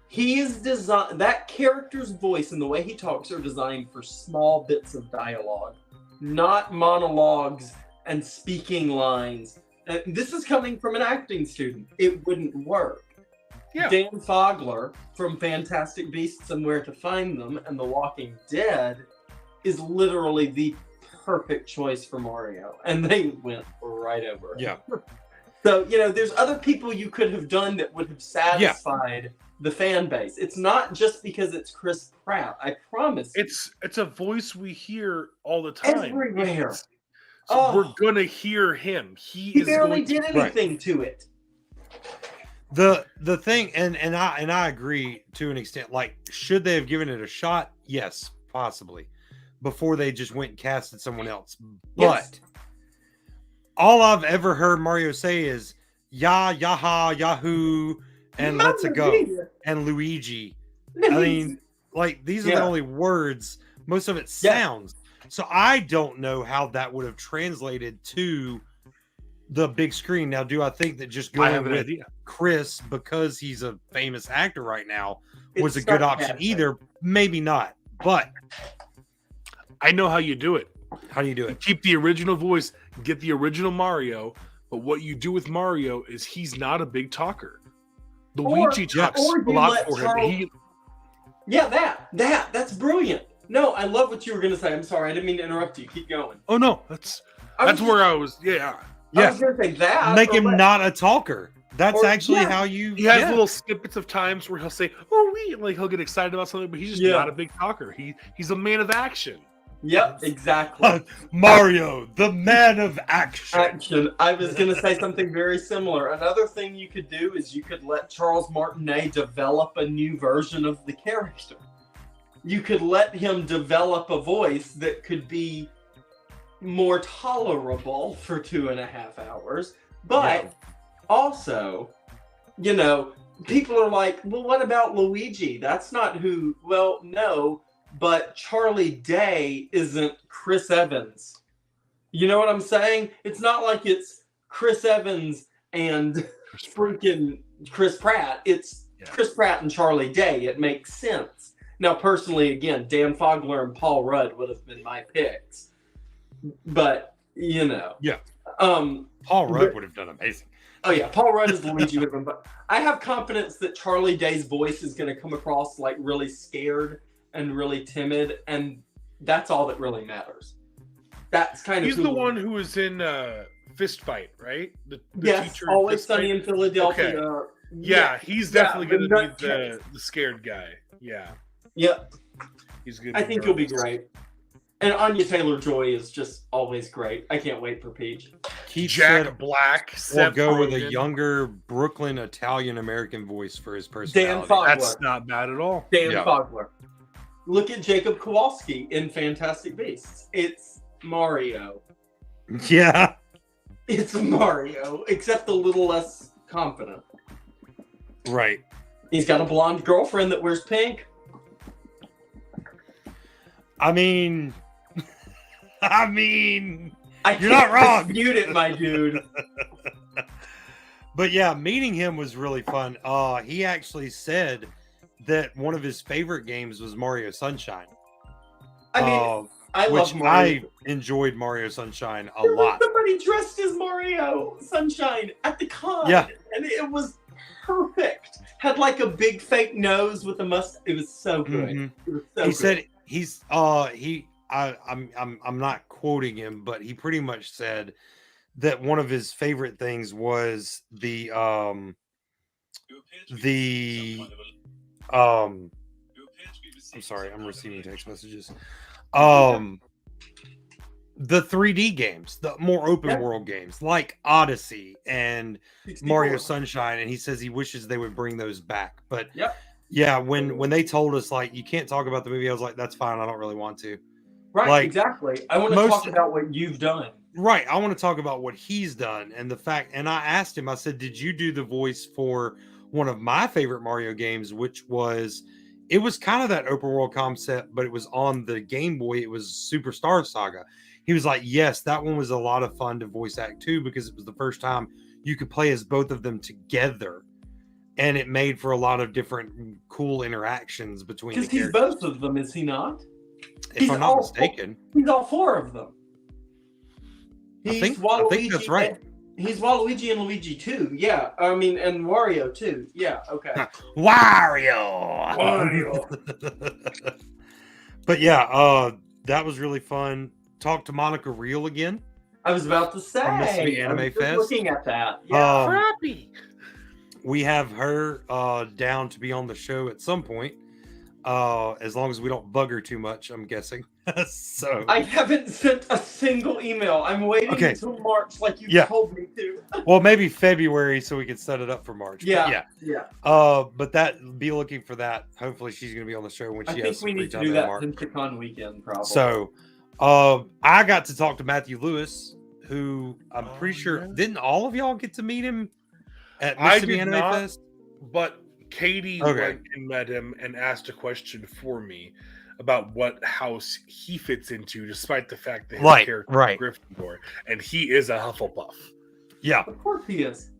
He is designed, that character's voice and the way he talks are designed for small bits of dialogue, not monologues and speaking lines. This is coming from an acting student. It wouldn't work. Yeah. Dan Fogler from Fantastic Beasts and Where to Find Them and The Walking Dead is literally the perfect choice for Mario. And they went right over it. Yeah. So, there's other people you could have done that would have satisfied the fan base. It's not just because it's Chris Pratt. I promise. It's a voice we hear all the time. Everywhere. So we're gonna hear him. He is barely going did anything to it. The thing, and I agree to an extent. Like, should they have given it a shot? Yes, possibly. Before they just went and casted someone else. But all I've ever heard Mario say is yaha, yahoo, and let's go. And Luigi. I mean, like, these are the only words. Most of it sounds. So I don't know how that would have translated to the big screen. Now, do I think that just going with Chris because he's a famous actor right now was a good option either? Maybe not. But I know how you do it. How do you do it? You keep the original voice, get the original Mario, but what you do with Mario is he's not a big talker. Luigi talks or a you lot let for him. Charles- Yeah, that's brilliant. No, I love what you were gonna say. I'm sorry, I didn't mean to interrupt you. Keep going. Oh no, that's where I was. Yeah, I was gonna say that. Make or him let- not a talker. That's or- actually yeah. how you. he has yeah. little snippets of times where he'll say, "Oh, like he'll get excited about something," but he's just not a big talker. He's a man of action. Yep, exactly. Mario, the man of action. Action. I was gonna say something very similar. Another thing you could do is you could let Charles Martinet develop a new version of the character. You could let him develop a voice that could be more tolerable for 2.5 hours, but also, people are like, well, what about Luigi? That's not who. Well, no, but Charlie Day isn't Chris Evans. You know what I'm saying? It's not like it's Chris Evans and freaking Chris Pratt. It's Chris Pratt and Charlie Day. It makes sense. Now, personally, again, Dan Fogler and Paul Rudd would have been my picks. But, Yeah. Paul Rudd would have done amazing. Oh, yeah. Paul Rudd is Luigi with him. But I have confidence that Charlie Day's voice is going to come across like really scared and really timid. And that's all that really matters. That's kind of He's the one who was in Fist Fight, right? The teacher in Always Fist Sunny Fight? in Philadelphia. Okay. Yeah, he's definitely going to be nutcase. the scared guy. Yeah. Yep. He's good. I think he'll be great. And Anya Taylor-Joy is just always great. I can't wait for Peach. Keith Jack said Black. we'll Seth go with a Rogen. younger Brooklyn Italian-American voice for his personality. Fogler. That's not bad at all. Dan Yeah. Fogler. Look at Jacob Kowalski in Fantastic Beasts. It's Mario. Yeah. It's Mario, except a little less confident. Right. He's got a blonde girlfriend that wears pink. I mean, I You're not wrong. dispute it, my dude. but yeah, meeting him was really fun. He actually said that one of his favorite games was Mario Sunshine. I mean, I which love Mario. I enjoyed Mario Sunshine a There was lot. somebody dressed as Mario Sunshine at the con. Yeah. And it was perfect. Had like a big fake nose with a mustache. It was so good. Mhm. It was so He good. said I'm not quoting him, but he pretty much said that one of his favorite things was I'm sorry, I'm receiving text messages. The 3D games, the more open world games like Odyssey and 64. Mario Sunshine, and he says he wishes they would bring those back. But Yep. yeah, when they told us like you can't talk about the movie, I was like, that's fine, I don't really want to. Right, like, exactly. I want to most- talk about what you've done. Right, I want to talk about what he's done and the fact. And I asked him, I said, did you do the voice for one of my favorite Mario games, which was it was kind of that open world concept, but it was on the Game Boy. It was Superstar Saga. He was like, yes, that one was a lot of fun to voice act too, because it was the first time you could play as both of them together. And it made for a lot of different cool interactions between the Because he's characters. both of them, is he not? If he's I'm not all- mistaken. He's all four of them. I think that's right. He's Waluigi and Luigi too. Yeah, I mean, and Wario too. Yeah, okay. Wario. Wario. But yeah, that was really fun. Talked to Monica Real again. I was about to say. Mississippi I Anime was just Fest. looking at that. Yeah. Crappy. We have her down to be on the show at some point, as long as we don't bug her too much, I'm guessing. So I haven't sent a single email. I'm waiting Okay. until March, like you Yeah. told me to. well, maybe February so we can set it up for March. But Yeah. but that be looking for that. Hopefully she's gonna be on the show when I she think has some we free need to time do in that March. Pensacon weekend, probably. So I got to talk to Matthew Lewis, who I'm pretty sure didn't all of y'all get to meet him at I Mississippi did Anime not. Fest? But Katie Okay. went and met him and asked a question for me about what house he fits into, despite the fact that his Right, character right. is Gryffindor, and he is a Hufflepuff. Yeah. Of course he is.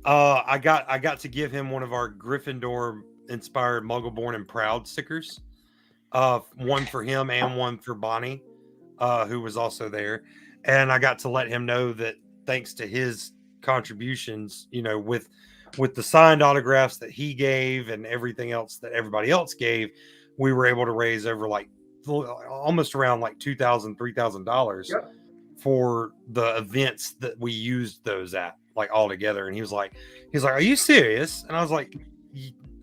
I got to give him one of our Gryffindor inspired Muggle-born and proud stickers. One for him and one for Bonnie, who was also there. And I got to let him know that thanks to his contributions, with with the signed autographs that he gave and everything else that everybody else gave, we were able to raise over like almost around like $2,000, $3,000 for the events that we used those at, like all together. And he's like, "Are you serious?" And I was like,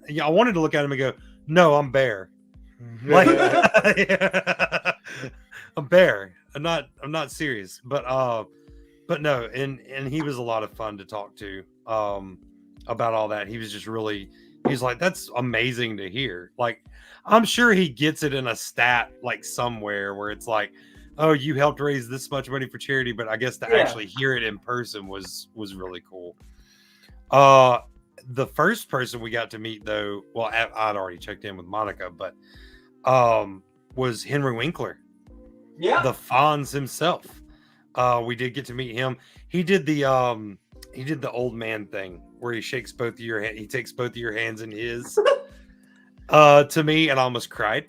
"Yeah." I wanted to look at him and go, "No, I'm Bear." Like, I'm Bear. I'm not serious. But no, and he was a lot of fun to talk to about all that. He was just really, he's like, "That's amazing to hear." Like, I'm sure he gets it in a stat like somewhere where it's like, "Oh, you helped raise this much money for charity," but I guess to actually hear it in person was really cool. The first person we got to meet, though, well, I'd already checked in with Monica, but was Henry Winkler, the Fonz himself. We did get to meet him. He did the old man thing where he takes both of your hands in his to me, and I almost cried.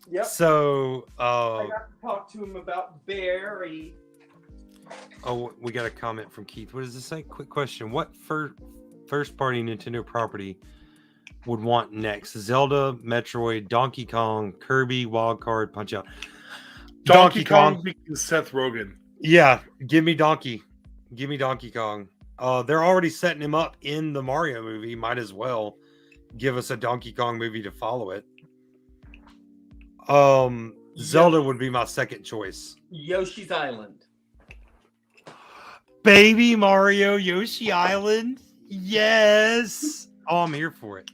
Yep. So I got to talk to him about Barry. Oh, we got a comment from Keith. What does this say? Quick question. What first party Nintendo property would want next? Zelda, Metroid, Donkey Kong, Kirby, Wild Card, Punch Out. Donkey Kong because Seth Rogen. Yeah, give me Donkey Kong. They're already setting him up in the Mario movie. Might as well give us a Donkey Kong movie to follow it. Zelda would be my second choice. Yoshi's Island. Baby Mario Yoshi Island. Yes. Oh, I'm here for it.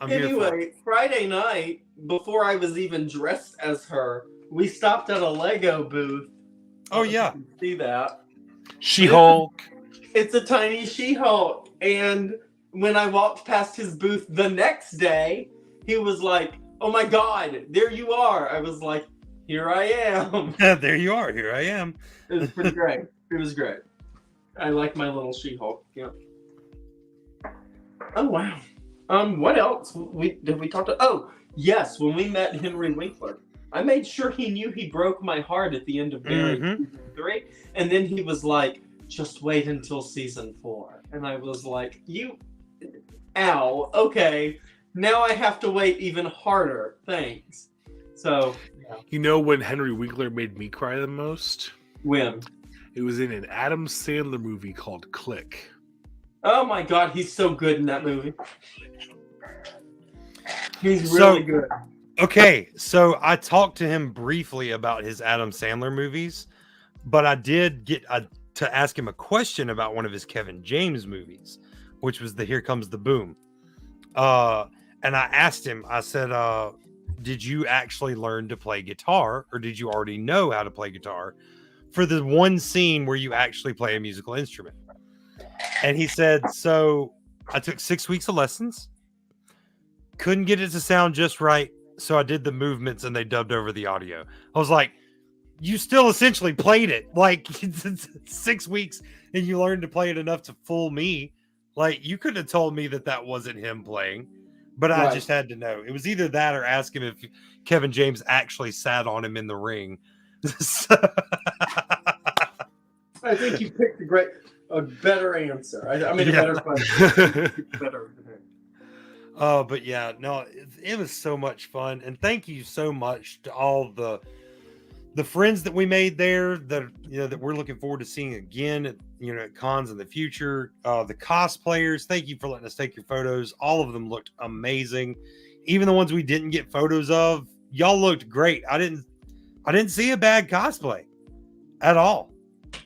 Anyway, Friday night, before I was even dressed as her, we stopped at a Lego booth. Oh, yeah. You can see that. She-Hulk. It's a tiny She-Hulk. And when I walked past his booth the next day, he was like, "Oh my God, there you are." I was like, "Here I am." There you are. Here I am. It was pretty great. It was great. I like my little She-Hulk. Yeah. Oh, wow. What else did we talk to? Oh, yes. When we met Henry Winkler, I made sure he knew he broke my heart at the end of season 3. And then he was like, "Just wait until season 4." And I was like, ow, okay. Now I have to wait even harder. Thanks. So, yeah. You know when Henry Winkler made me cry the most? When? It was in an Adam Sandler movie called Click. Oh my God, he's so good in that movie. He's really good. Okay, so I talked to him briefly about his Adam Sandler movies, but I did get to ask him a question about one of his Kevin James movies, which was the Here Comes the Boom. And I asked him, I said, "Did you actually learn to play guitar, or did you already know how to play guitar for the one scene where you actually play a musical instrument?" And he said, "So I took 6 weeks of lessons, couldn't get it to sound just right, so I did the movements and they dubbed over the audio." I was like, "You still essentially played it. Like, it's 6 weeks and you learned to play it enough to fool me. Like, you could have told me that wasn't him playing." But I just had to know. It was either that or ask him if Kevin James actually sat on him in the ring. I think you picked a better answer. I mean, a better question. Better. But yeah, no, it was so much fun. And thank you so much to all the friends that we made there that we're looking forward to seeing again at cons in the future. The cosplayers, thank you for letting us take your photos. All of them looked amazing. Even the ones we didn't get photos of, y'all looked great. I didn't see a bad cosplay at all.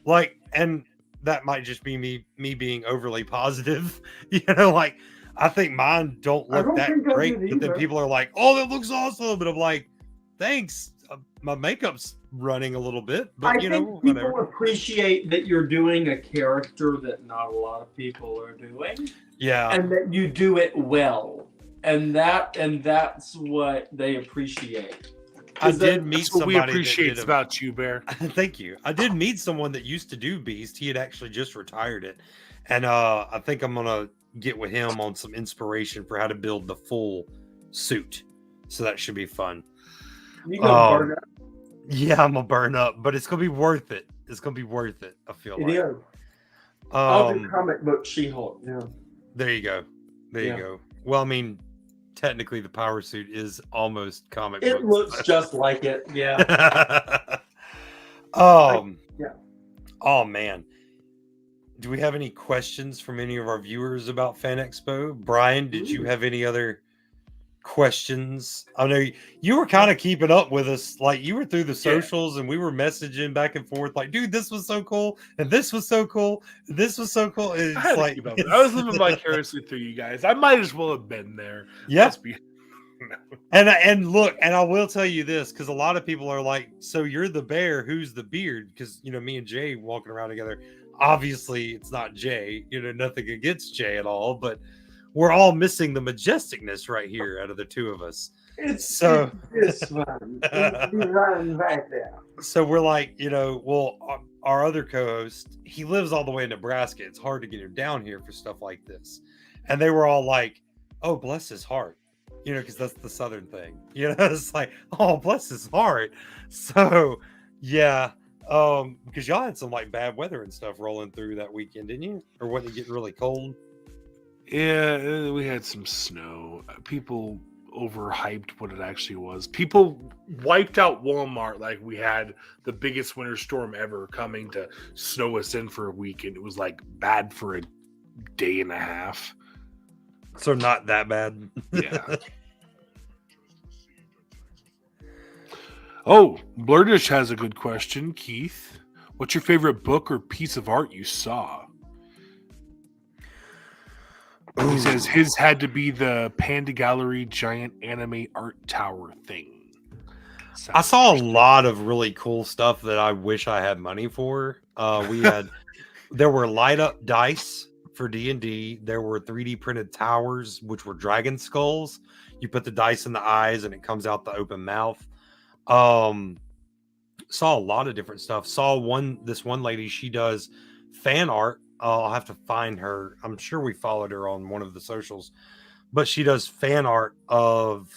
Like, and that might just be me being overly positive. Like, I think mine don't look that great, but then people are like, "Oh, that looks awesome." But I'm like, "Thanks. My makeup's running a little bit." But I think whatever. People appreciate that you're doing a character that not a lot of people are doing. Yeah. And that you do it well. And that's what they appreciate. I did meet somebody we appreciate about you, Bear. Thank you. I did meet someone that used to do Beast. He had actually just retired it. And I think I'm gonna get with him on some inspiration for how to build the full suit. So that should be fun. You gonna burn up? Yeah, I'm gonna burn up, but it's gonna be worth it. It's gonna be worth it. I feel like. I'll do comic book She-Hulk. Yeah. There you go. There you go. Well, I mean, technically, the power suit is almost comic. It looks just like it. Yeah. Yeah. Oh man. Do we have any questions from any of our viewers about Fan Expo? Brian, did you have any other questions? I know you were kind of keeping up with us, like you were through the socials and we were messaging back and forth like, dude, this was so cool and this was so cool, this was so cool. It's like I was living vicariously through you guys. I might as well have been there. Yeah. And look, and I will tell you this, because a lot of people are like, so you're the bear, who's the beard? Because me and Jay walking around together, obviously it's not Jay, nothing against Jay at all, but we're all missing the majesticness right here out of the two of us. It's fun. It's running back there. So we're like, well, our other co-host, he lives all the way in Nebraska. It's hard to get him down here for stuff like this. And they were all like, oh, bless his heart. Because that's the Southern thing. It's like, oh, bless his heart. So, yeah. Because y'all had some like bad weather and stuff rolling through that weekend, didn't you? Or wasn't it getting really cold? Yeah, we had some snow. People overhyped what it actually was. People wiped out Walmart like we had the biggest winter storm ever coming to snow us in for a week, and it was like bad for a day and a half. So not that bad. Yeah. Oh, Blurdish has a good question. Keith, what's your favorite book or piece of art you saw? He says his had to be the Panda Gallery giant anime art tower thing. I saw a lot of really cool stuff that I wish I had money for. There were light up dice for D&D. There were 3D printed towers, which were dragon skulls. You put the dice in the eyes and it comes out the open mouth. Saw a lot of different stuff. Saw this one lady, she does fan art. I'll have to find her. I'm sure we followed her on one of the socials, but she does fan art of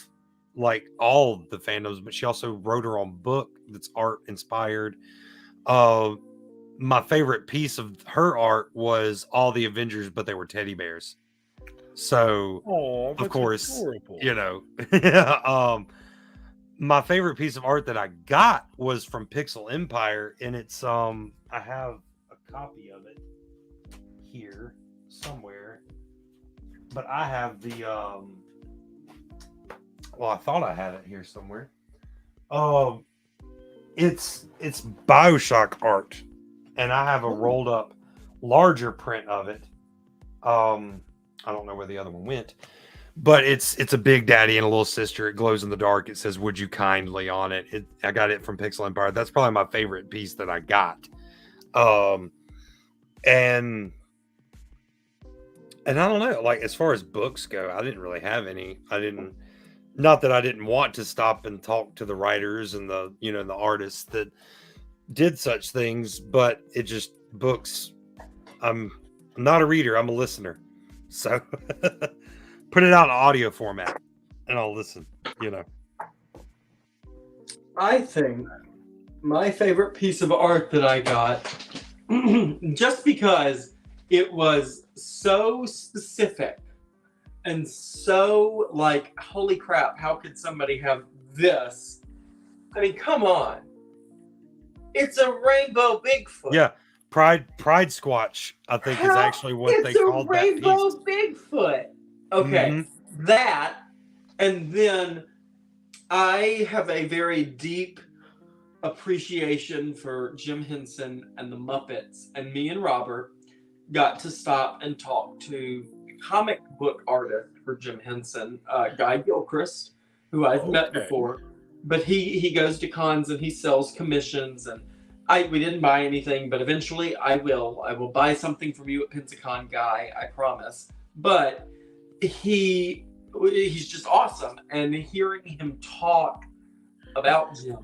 like all the fandoms, but she also wrote her own book that's art inspired. My favorite piece of her art was all the Avengers, but they were teddy bears. So of course, adorable. My favorite piece of art that I got was from Pixel Empire, and it's I have a copy of it here somewhere, but I have the I thought I had it here somewhere. It's BioShock art, and I have a rolled up larger print of it. I don't know where the other one went, but it's a big daddy and a little sister. It glows in the dark. It says "Would you kindly" on it. I got it from Pixel Empire. That's probably my favorite piece that I got. And I don't know, like as far as books go, I didn't really have any. Not that I didn't want to stop and talk to the writers and the the artists that did such things, but it just books. I'm not a reader. I'm a listener. So put it out in audio format and I'll listen, I think my favorite piece of art that I got, just because it was so specific and so like, holy crap, how could somebody have this? I mean, come on. It's a rainbow Bigfoot. Yeah. Pride Squatch, I think, is actually what they called that piece. It's a rainbow Bigfoot. Okay, that, and then I have a very deep appreciation for Jim Henson and the Muppets, and me and Robert got to stop and talk to comic book artist for Jim Henson, Guy Gilchrist, who I've met before, but he goes to cons and he sells commissions, and we didn't buy anything, but eventually I will buy something from you at Pensacon, Guy, I promise. But he's just awesome, and hearing him talk about Jim,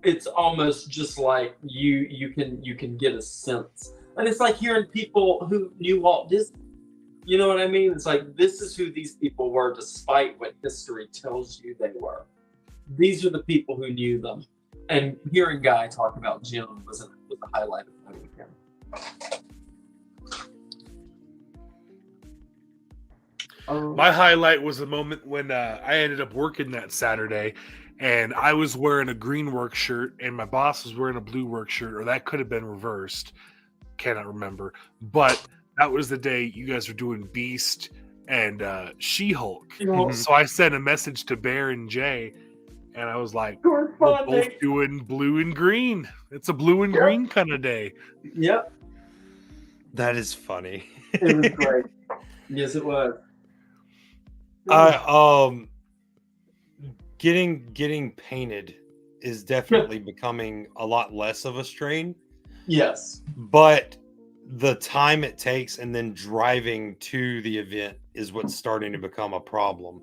it's almost just like you can get a sense, and it's like hearing people who knew Walt Disney. You know what I mean? It's like, this is who these people were, despite what history tells you they were. These are the people who knew them. And hearing Guy talk about Jim was a highlight of my weekend. My highlight was the moment when I ended up working that Saturday, and I was wearing a green work shirt, and my boss was wearing a blue work shirt, or that could have been reversed. Cannot remember. But that was the day you guys were doing Beast and She-Hulk. So I sent a message to Bear and Jay, and I was like, we're both doing blue and green. It's a blue and green kind of day. Yep. That is funny. It was great. Yes, it was. Getting painted is definitely becoming a lot less of a strain. Yes. But the time it takes and then driving to the event is what's starting to become a problem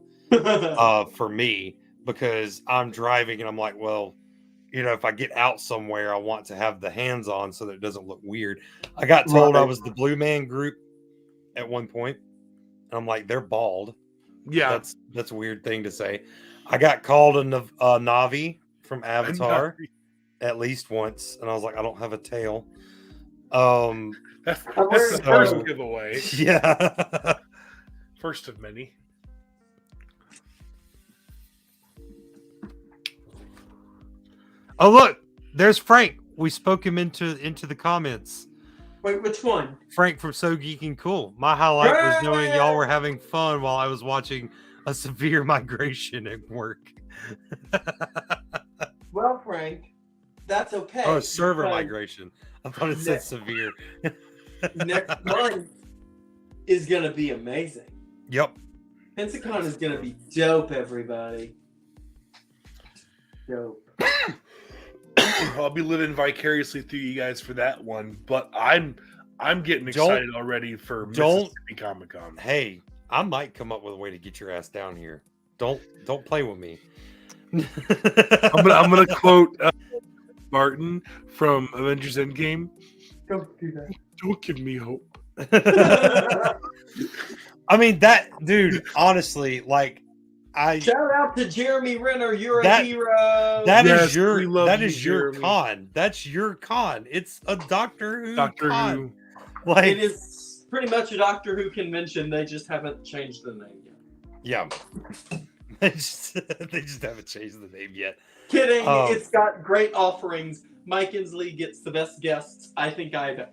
for me, because I'm driving and I'm like, well, you know, if I get out somewhere, I want to have the hands on so that it doesn't look weird. I got told I was the Blue Man Group at one point, and I'm like, they're bald. Yeah, that's a weird thing to say. I got called a Navi from Avatar at least once, and I was like, I don't have a tail. That's the first giveaway. Yeah. First of many. Oh, look, there's Frank. We spoke him into the comments. Wait, which one? Frank from So Geeking Cool. My highlight was knowing y'all were having fun while I was watching a severe migration at work. Well, Frank, that's okay. Oh, server migration. I thought it said severe. Next month is going to be amazing. Yep. Pensacon is going to be dope, everybody. Dope. I'll be living vicariously through you guys for that one, but I'm getting excited already for Mississippi Comic Con. Hey, I might come up with a way to get your ass down here. Don't play with me. I'm gonna quote Martin from Avengers Endgame. Don't do that. Don't give me hope. I mean, that dude, honestly, like, shout out to Jeremy Renner. You're a hero. That is your Jeremy. con. That's your con. It's a Doctor Who con. Who. Like, it is pretty much a Doctor Who convention. They just haven't changed the name yet. Yeah. they just haven't changed the name yet. Kidding. It's got great offerings. Mike Inslee gets the best guests I think I've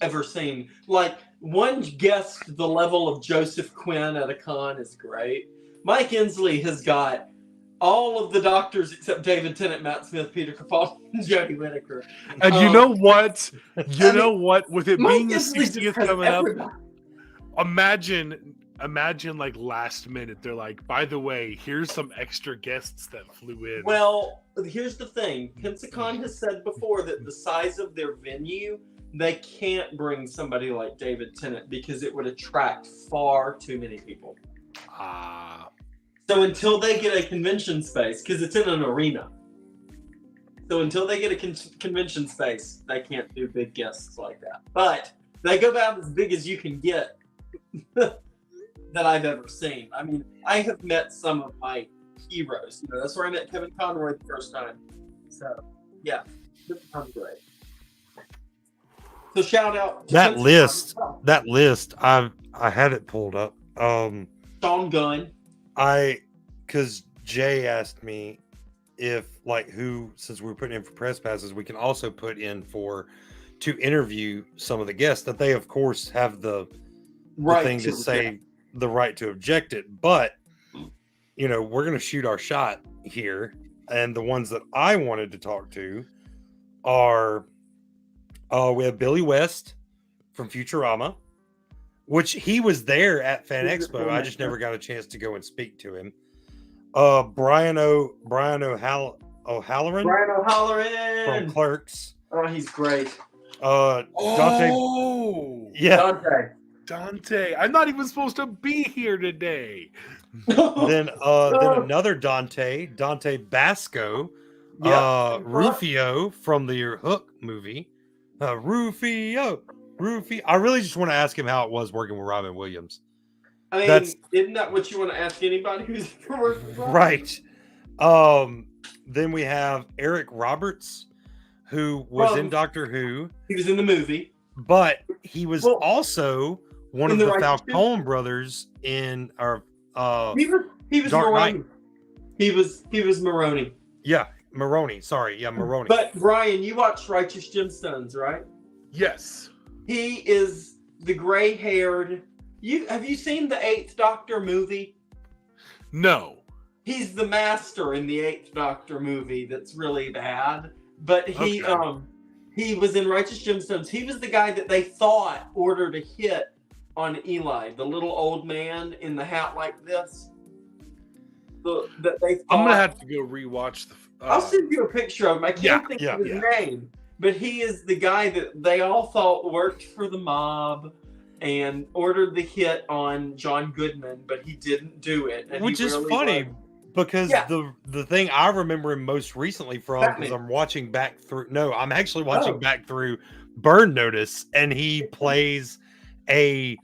ever seen. Like, one guest the level of Joseph Quinn at a con is great. Mike Inslee has got all of the doctors except David Tennant, Matt Smith, Peter Capaldi, and Jodie Whittaker. And you know what? Know what? With it being the Inslee 60th coming up, imagine like last minute they're like, by the way, here's some extra guests that flew in. Well, here's the thing. Pensacon has said before that the size of their venue, they can't bring somebody like David Tennant because it would attract far too many people. So until they get a convention space, because it's in an arena, so until they get a convention space, they can't do big guests like that. But they go about as big as you can get that I've ever seen. I mean, I have met some of my heroes. You know, that's where I met Kevin Conroy the first time. So yeah, this is great. So shout out to that list. That list, I had it pulled up. Sean Gunn. Because Jay asked me if, like, since we were putting in for press passes, we can also put in to interview some of the guests that they, of course, have the thing to say, the right to object it. But, you know, we're going to shoot our shot here. And the ones that I wanted to talk to are, we have Billy West from Futurama, which he was there at Fan Expo. I just never got a chance to go and speak to him. Brian O'Halloran from Clerks. Oh, he's great. Dante. Yeah. Dante. I'm not even supposed to be here today. Then another Dante Basco. Rufio from the Hook movie. Rufio. I really just want to ask him how it was working with Robin Williams. I mean, isn't that what you want to ask anybody who's working with Robin? Right. Then we have Eric Roberts, who was in Doctor Who. He was in the movie. But he was also one In of the the Righteous Falcone brothers in our He was Dark Maroney. Knight. He was Maroney. Yeah, Maroney. Sorry, yeah, Maroney. But Brian, you watched Righteous Gemstones, right? Yes. He is the gray-haired. Have you seen the Eighth Doctor movie? No. He's the master in the Eighth Doctor movie. That's really bad. But he was in Righteous Gemstones. He was the guy that they thought ordered a hit on Eli, the little old man in the hat like this. That they thought, I'm gonna have to go rewatch the. I'll send you a picture of him. I can't think of his name, but he is the guy that they all thought worked for the mob and ordered the hit on John Goodman, but he didn't do it. And which is funny because the thing I remember him most recently from is I'm watching back through. No, I'm actually watching back through Burn Notice, and he plays a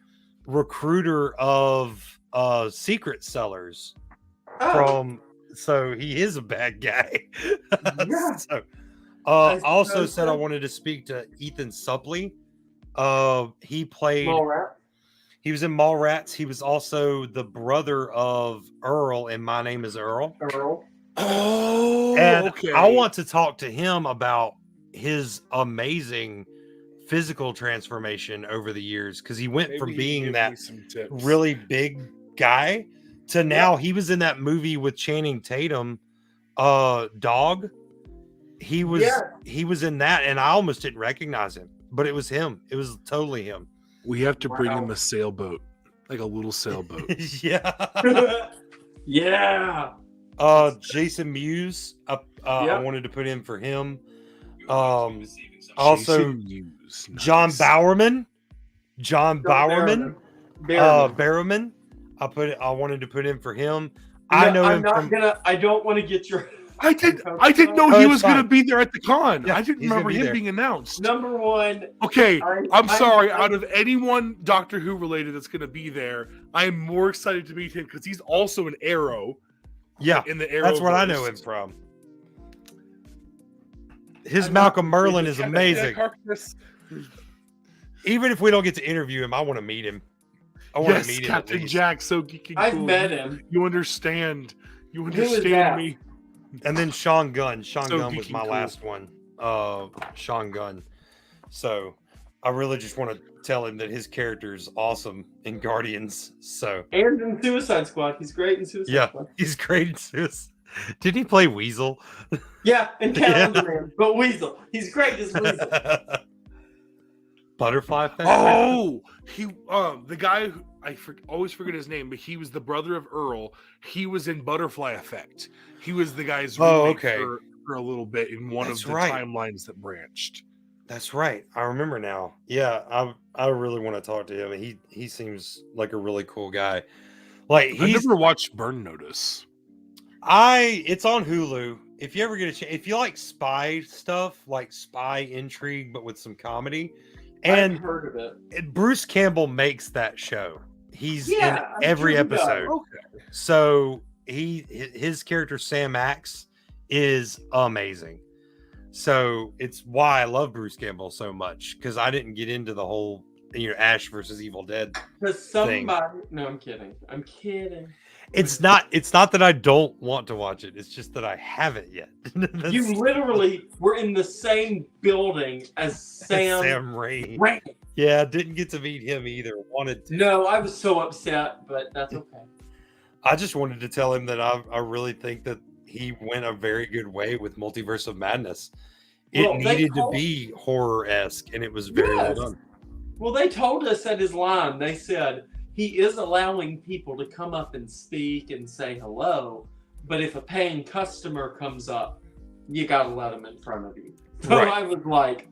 recruiter of secret sellers from. So he is a bad guy. Yeah. So, also said I wanted to speak to Ethan Suplee. He played. Mallrats. He was in Mallrats. He was also the brother of Earl in My Name Is Earl. Oh, and okay. I want to talk to him about his amazing physical transformation over the years, because he went from being that really big guy to now he was in that movie with Channing Tatum, Dog. He was in that, and I almost didn't recognize him, but it was him. It was totally him. We have to bring him a sailboat, like a little sailboat. Yeah. Yeah. Jason Mewes. I wanted to put in for him. Also, John Bowerman. Barrowman. I wanted to put in for him. I don't want to get your. I didn't know he was going to be there at the con. Yeah, I didn't remember him being announced. Number one. Okay, I'm sorry. Out of anyone Doctor Who related that's going to be there, I am more excited to meet him because he's also an Arrow. Yeah, in the Arrow. That's what I know him from. His Malcolm Merlin is amazing. Even if we don't get to interview him, I want to meet him. I want to meet him. Captain Jack, so geeky. I've met him. You understand. You understand me. And then Sean Gunn. Sean Gunn was my last one. Sean Gunn. So I really just want to tell him that his character is awesome in Guardians. So and in Suicide Squad, he's great in Suicide Squad. He's great in Suicide. Did he play Weasel? Yeah, in Calendar Man, but Weasel. He's great as Weasel. Butterfly Effect. Oh, he the guy who always forget his name, but he was the brother of Earl. He was in Butterfly Effect. He was the guy's roommate for a little bit in one of the timelines that branched. That's right. I remember now. Yeah, I really want to talk to him. He seems like a really cool guy. Like I never watched Burn Notice. It's on Hulu. If you ever get a chance, if you like spy stuff, like spy intrigue, but with some comedy, and I've heard of it. Bruce Campbell makes that show. He's in every episode. Okay. So his character Sam Axe is amazing. So it's why I love Bruce Campbell so much, because I didn't get into the whole Ash versus Evil Dead. Thing. No, I'm kidding. It's not that I don't want to watch it. It's just that I haven't yet. You literally were in the same building as Sam Raimi. Yeah, didn't get to meet him either. Wanted to. No, I was so upset, but that's okay. I just wanted to tell him that I really think that he went a very good way with Multiverse of Madness. It needed to be horror-esque, and it was very well done. Well, they told us at his line, they said, he is allowing people to come up and speak and say hello, but if a paying customer comes up, you got to let them in front of you. So I was like...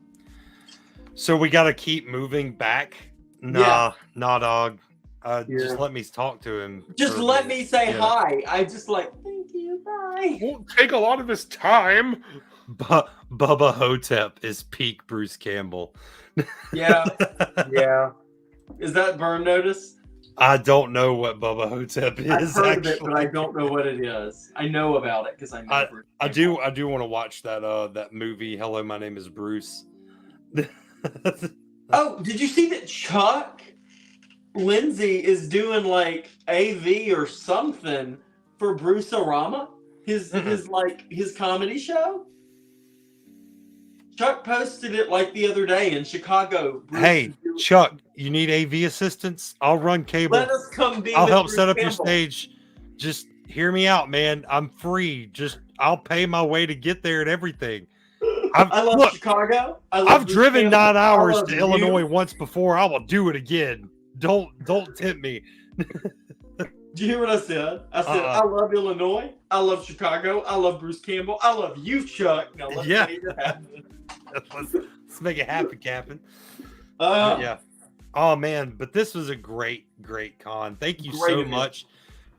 So we got to keep moving back? Nah, dog. Just let me talk to him. Just let me say hi. I just like, thank you, bye. Won't take a lot of his time. Bubba Hotep is peak Bruce Campbell. Yeah. Is that Burn Notice? I don't know what Bubba Hotep is. I've heard of it, but I don't know what it is. I know about it because I know. I do want to watch that movie. Hello, my name is Bruce. Oh, did you see that Chuck Lindsay is doing like AV or something for Bruce-orama, his comedy show. Chuck posted it like the other day in Chicago. Bruce Hey, Chuck, you need AV assistance? I'll run cable. Let us come be. I'll with help Bruce set up your Campbell. stage. Just hear me out, man. I'm free. I'll pay my way to get there and everything. I love Chicago. I've driven Campbell. 9 hours to you. Illinois once before. I will do it again. Don't tempt me. Do you hear what I said? I said I love Illinois. I love Chicago. I love Bruce Campbell. I love you, Chuck. Now let's make it happen. Let's make it happen, Captain. Yeah. Oh man, but this was a great con. Thank you so much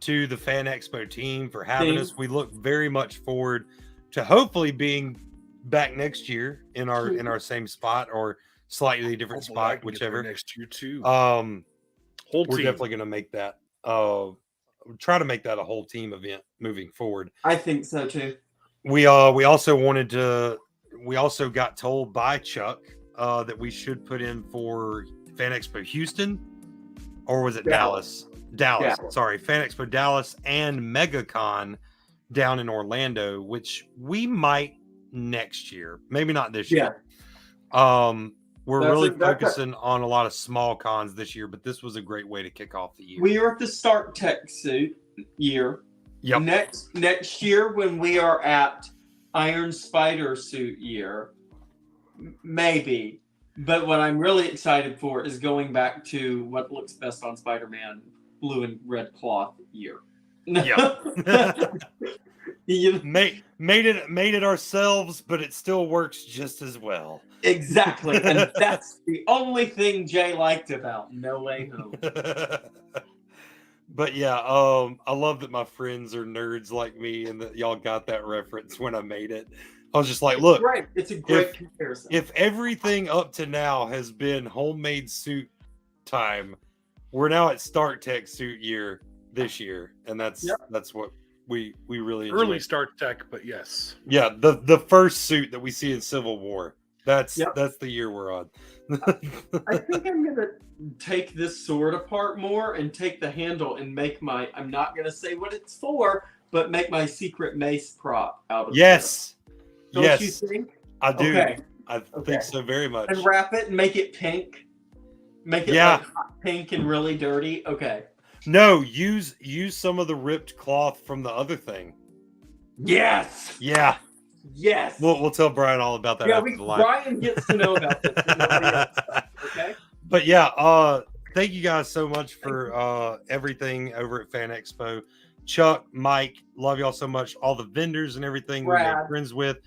to the Fan Expo team for having us. We look very much forward to hopefully being back next year in our same spot or slightly different spot, whichever. Next year too. We're definitely going to make that. Try to make that a whole team event moving forward. I think so too. We also got told by Chuck that we should put in for Fan Expo Houston, or was it Dallas? Dallas. Sorry, Fan Expo Dallas and MegaCon down in Orlando, which we might next year, maybe not this year. We're really focusing on a lot of small cons this year, but this was a great way to kick off the year. We are at the Start Tech suit year. Yep. Next year when we are at Iron Spider suit year, maybe. But what I'm really excited for is going back to what looks best on Spider-Man, blue and red cloth year. Yeah. Made it ourselves, but it still works just as well. Exactly. And that's the only thing Jay liked about No Way Home. But yeah, I love that my friends are nerds like me and that y'all got that reference when I made it. I was just like, look, it's a great comparison. If everything up to now has been homemade suit time, we're now at Start Tech suit year this year. And that's what we really enjoy. Early Start Tech, but yes. Yeah, the first suit that we see in Civil War. That's the year we're on. I think I'm gonna take this sword apart more and take the handle and make I'm not gonna say what it's for, but make my secret mace prop out of it. Don't you think? I do. Okay. I think so very much. And wrap it and make it pink. Make it like hot pink and really dirty. Okay. No, use some of the ripped cloth from the other thing. Yes. Yeah. Yes. We'll tell Brian all about that after the live. Brian gets to know about this. Okay. But yeah, thank you guys so much for everything over at Fan Expo. Chuck, Mike, love y'all so much. All the vendors and everything we made friends with.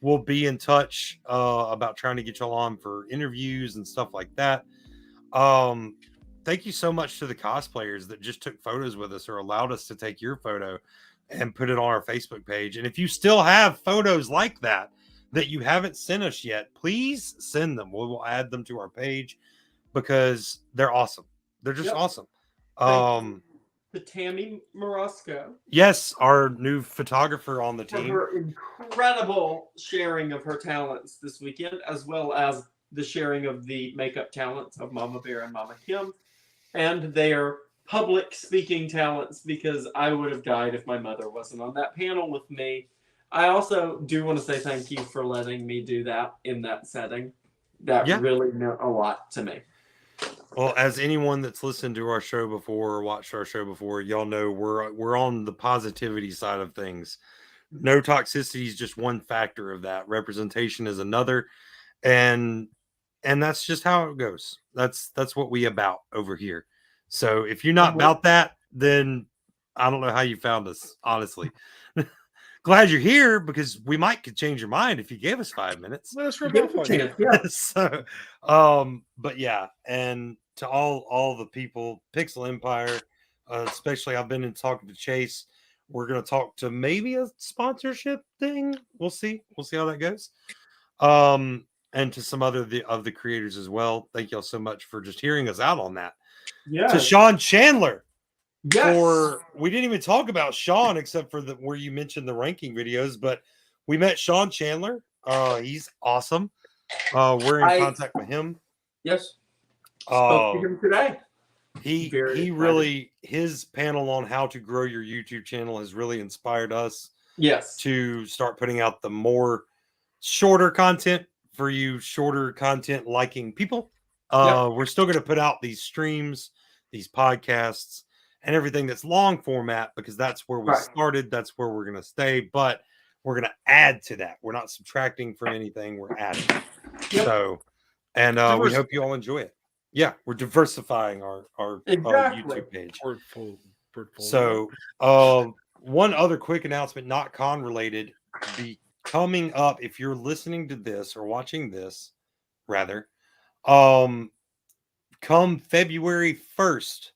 We'll be in touch about trying to get y'all on for interviews and stuff like that. Thank you so much to the cosplayers that just took photos with us or allowed us to take your photo and put it on our Facebook page. And if you still have photos like that you haven't sent us yet, please send them. We will add them to our page because they're awesome. They're just awesome. To Tammy Morosco. Yes, our new photographer on the team. For her incredible sharing of her talents this weekend, as well as the sharing of the makeup talents of Mama Bear and Mama Kim, and their public speaking talents, because I would have died if my mother wasn't on that panel with me. I also do want to say thank you for letting me do that in that setting. That really meant a lot to me. Well, as anyone that's listened to our show before or watched our show before, y'all know we're on the positivity side of things. No toxicity is just one factor of that. Representation is another, and that's just how it goes. That's what we about over here. So if you're not about that, then I don't know how you found us, honestly. Glad you're here because we might could change your mind if you gave us 5 minutes. Let us rub off on you. So, but yeah, and to all the people, Pixel Empire, especially I've been in talking to Chase. We're going to talk to maybe a sponsorship thing. We'll see how that goes. And to some other of the creators as well. Thank y'all so much for just hearing us out on that. Yeah. To Sean Chandler. Yes. We didn't even talk about Sean except for where you mentioned the ranking videos, but we met Sean Chandler. He's awesome. We're in contact with him. Yes. Spoke to him today. He really, his panel on how to grow your YouTube channel has really inspired us. Yes. To start putting out the more shorter content for you shorter content liking people. We're still going to put out these streams, these podcasts, and everything that's long format because that's where we started. That's where we're going to stay. But we're going to add to that. We're not subtracting from anything. We're adding. Yep. So, and we hope you all enjoy it. Yeah, we're diversifying our YouTube page. Portfolio. So, one other quick announcement, not con related, coming up, if you're listening to this or watching this, rather, come February 1st,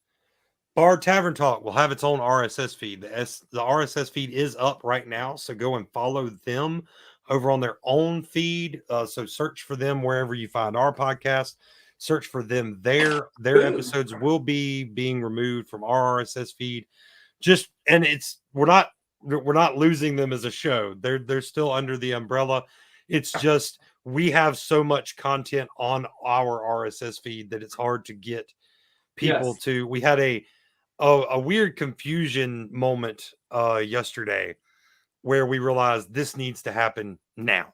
Bar Tavern Talk will have its own RSS feed. The RSS feed is up right now, so go and follow them over on their own feed. So search for them wherever you find our podcast. Search for them there. Their episodes will be being removed from our RSS feed. We're not losing them as a show. They're still under the umbrella. It's just we have so much content on our RSS feed that it's hard to get people to. We had a weird confusion moment yesterday where we realized this needs to happen now.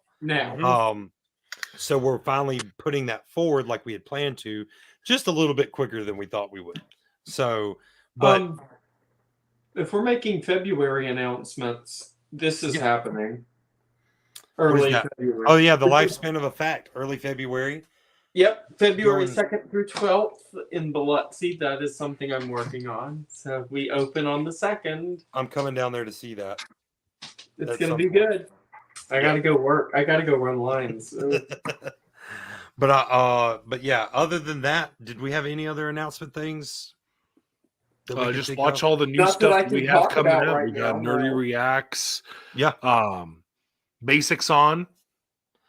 So we're finally putting that forward like we had planned to, just a little bit quicker than we thought we would. So, but if we're making February announcements, this is happening. Early February. Oh yeah, the lifespan of a fact. Early February. Yep, February 2nd through 12th in Biloxi. That is something I'm working on. So we open on the 2nd. I'm coming down there to see that. It's going to be good. I got to go work. I got to go run lines. So. But yeah, other than that, did we have any other announcement things? Just watch all the new stuff we have coming out. We got Nerdy Reacts. Yeah. Basics on.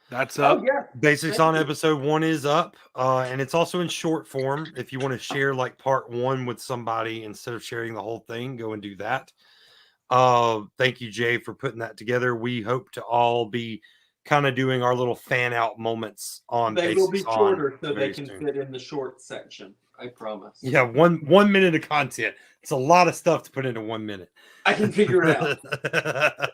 That's up. Oh, yeah. Basics on episode 1 is up. And it's also in short form. If you want to share like part 1 with somebody instead of sharing the whole thing, go and do that. Thank you, Jay, for putting that together. We hope to all be kind of doing our little fan out moments on They Basics will be shorter so they can soon. fit in the short section. I promise. Yeah, one minute of content. It's a lot of stuff to put into 1 minute. I can figure it out.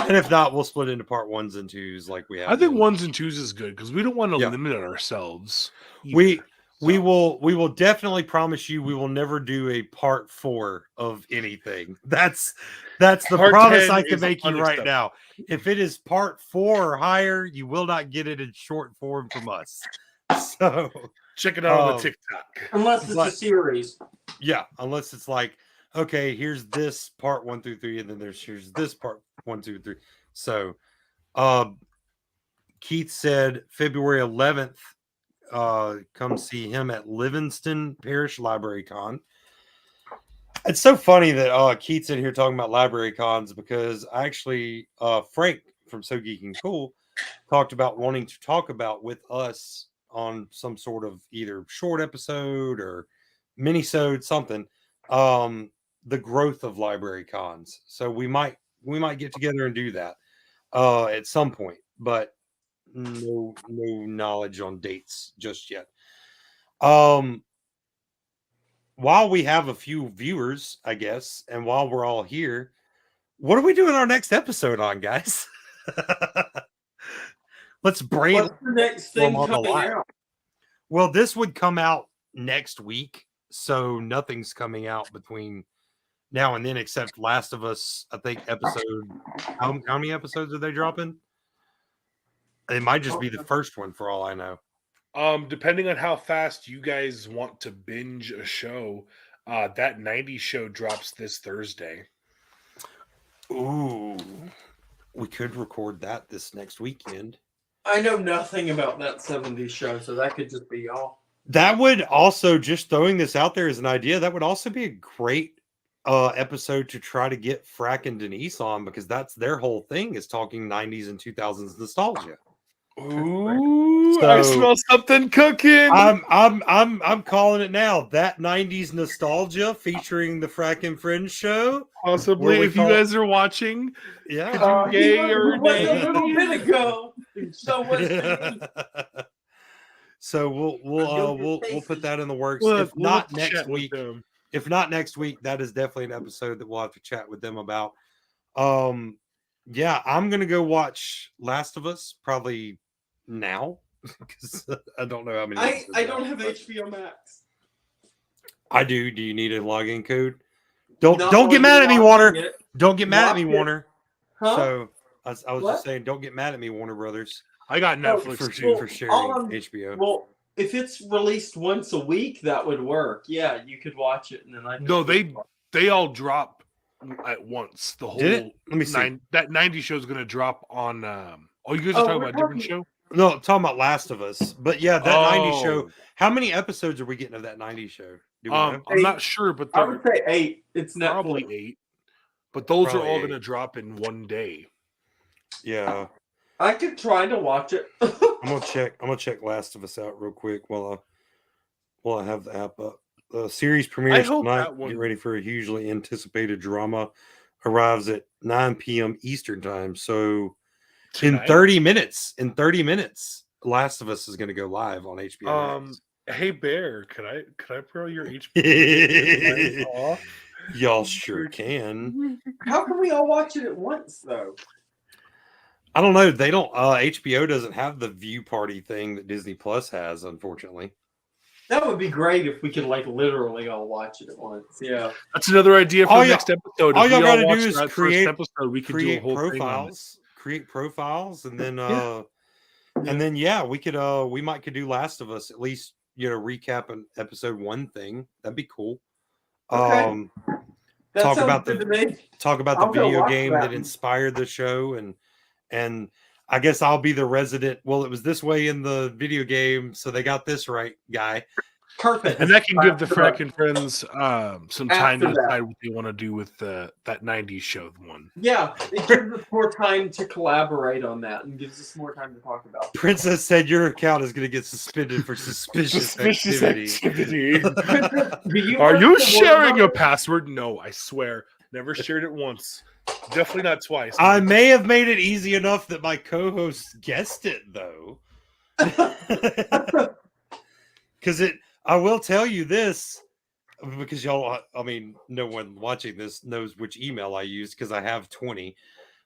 And if not, we'll split into part 1s and 2s like we have. I think 1s and 2s is good because we don't want to limit ourselves. We will definitely promise you we will never do a part 4 of anything. That's the promise I can make you right now. If it is part 4 or higher, you will not get it in short form from us. So check it out on the TikTok. Unless it's a series. Yeah, unless it's like, okay, here's this part 1 through 3, and then here's this part 1, 2, 3. So Keith said February 11th, come see him at Livingston Parish Library Con. It's so funny that Keith's in here talking about library cons because actually Frank from So Geeking Cool talked about wanting to talk about with us on some sort of either short episode or mini-sode, something, the growth of library cons. So we might get together and do that at some point, but no knowledge on dates just yet. While we have a few viewers, I guess, and while we're all here, what are we doing our next episode on, guys? Let's brain. What's the next thing coming out? Well, this would come out next week, so nothing's coming out between now and then except Last of Us. I think episode. How many episodes are they dropping? It might just be the first one for all I know. Depending on how fast you guys want to binge a show, that 90s show drops this Thursday. Ooh, we could record that this next weekend. I know nothing about that 70s show, so that could just be y'all. That would also, just throwing this out there as an idea, that would also be a great episode to try to get Frack and Denise on, because that's their whole thing, is talking 90s and 2000s nostalgia. Ooh, so, I smell something cooking. I'm calling it now. That 90s nostalgia featuring the Frack and Friends show. Possibly, if you guys are watching. Yeah. Yay or nay. A little bit ago. So So we'll put that in the works. We'll If not have to next chat with week, them. that is definitely an episode that we'll have to chat with them about. Yeah, I'm gonna go watch Last of Us probably now because I don't know how many. I don't have HBO Max. I do. Do you need a login code? Don't Not get while mad you're at me, watching Warner. it. Don't get mad at me, Watch it. Warner. Huh? So I was What? just saying, don't get mad at me, Warner Brothers, I got Netflix for too. for sharing all HBO. Well, if it's released once a week, that would work. Yeah, you could watch it, and then I. No, they all drop at once. The whole Did it? Let me see. that 90 show is going to drop on. Oh, you guys are talking about a different show? No, I'm talking about Last of Us. But yeah, that 90 show. Oh. How many episodes are we getting of that 90 show? Do we know? I'm not sure, but I they're would say 8. It's probably Netflix. 8. But those Probably are all 8. going to drop in one day. Yeah. I could try to watch it. I'm gonna check Last of Us out real quick while I have the app up. The series premieres hope tonight. that one- Get ready for a hugely anticipated drama. Arrives at 9 p.m. Eastern time. So Tonight? in 30 minutes, Last of Us is going to go live on HBO Max. Hey Bear, could I borrow your HBO? Aw. Y'all sure can. How can we all watch it at once, though? I don't know. They don't. HBO doesn't have the view party thing that Disney Plus has, unfortunately. That would be great if we could, like, literally all watch it at once. Yeah. That's another idea for All the y'all- next episode. all If y'all we gotta watch do is that create- first episode, we could do a Create whole thing on it. profiles. Create profiles, and then and then we could we might could do Last of Us, at least, recap an episode 1 thing. That'd be cool. Okay. That Talk sounds about good the- to me. Talk about I'll the go video watch game that that one. inspired the show, and I guess I'll be the resident. Well, it was this way in the video game, so they got this right, guy. Perfect. And that can give the After Frack and Friends some time to After that. decide what they want to do with that 90s show one. Yeah, it gives us more time to collaborate on that and gives us more time to talk about it. Princess said your account is going to get suspended for suspicious activity. Do you Are work you for sharing Warner a password? No, I swear. Never shared it once. Definitely not twice. I may have made it easy enough that my co-host guessed it, though. Because I will tell you this, because y'all, I mean, no one watching this knows which email I use because I have 20.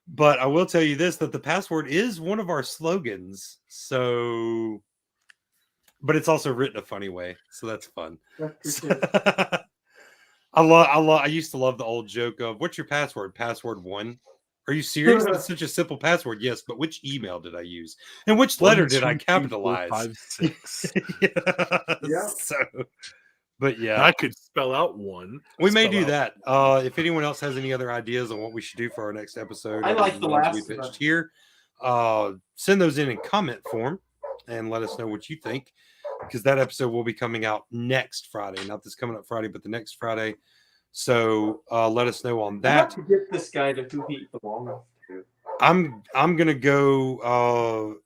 But I will tell you this, that the password is one of our slogans. So, but it's also written a funny way. So that's fun. That's pretty good. I used to love the old joke of, what's your password? Password 1. Are you serious? That's such a simple password. Yes, but which email did I use? And which letter did I capitalize? 5, 6. Yeah. So, but yeah, I could spell out 1. we may Spell do out- that. If anyone else has any other ideas on what we should do for our next episode, I other like than the ones last we one. pitched here. Send those in comment form and let us know what you think, because that episode will be coming out next Friday, not this coming up Friday, but the next Friday. So let us know on I that. have to get this guy to who he belongs to. I'm gonna go.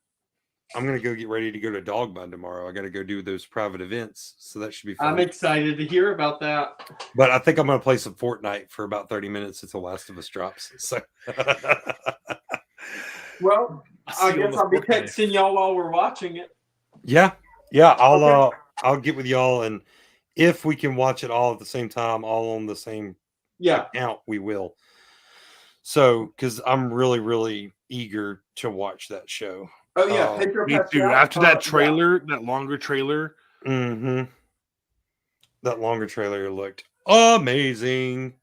I'm gonna go get ready to go to Dog Bun tomorrow. I got to go do those private events, so that should be fun. I'm excited to hear about that. But I think I'm gonna play some Fortnite for about 30 minutes until Last of Us drops. So Well, I see you on guess the I'll be Fortnite. texting y'all while we're watching it. yeah, I'll get with y'all, and if we can watch it all at the same time, all on the same Yeah. account, we will. So, because I'm really, really eager to watch that show. Oh yeah, Oh, Pedro Me too. Pascal. After that Yeah. trailer, that longer trailer, Mm-hmm. That longer trailer looked amazing.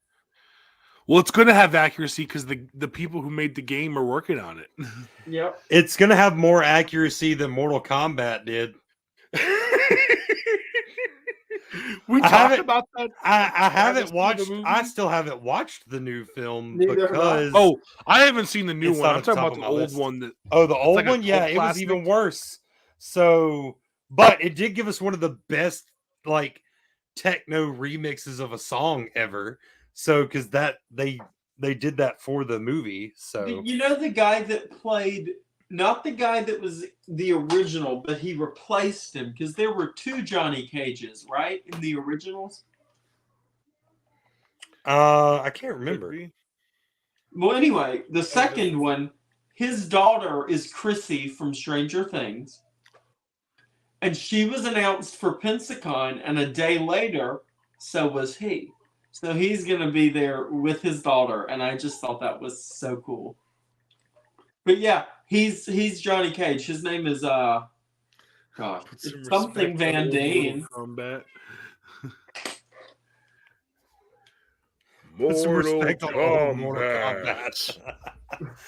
well, it's going to have accuracy because the people who made the game are working on it. Yep. It's gonna have more accuracy than Mortal Kombat did. We I talked haven't- about that. I haven't seen the watched. movie? I still haven't watched the new film Neither have I. because Oh, I haven't seen the new It's one. not I'm at the talking top about of the my old list. one. That the old like a one, yeah, cult it was classic. even worse. So, but it did give us one of the best like techno remixes of a song ever. So, because that they did that for the movie. So You know the guy that played, not the guy that was the original, but he replaced him because there were 2 Johnny Cages, right, in the originals. I can't remember. Well, anyway, the second one, his daughter is Chrissy from Stranger Things, And she was announced for Pensacon, and a day later, so was he. So he's going to be there with his daughter, and I just thought that was so cool. But yeah, he's Johnny Cage. His name is it's something Van Dane. Combat. Put some Mortal respect on old Mortal Kombat.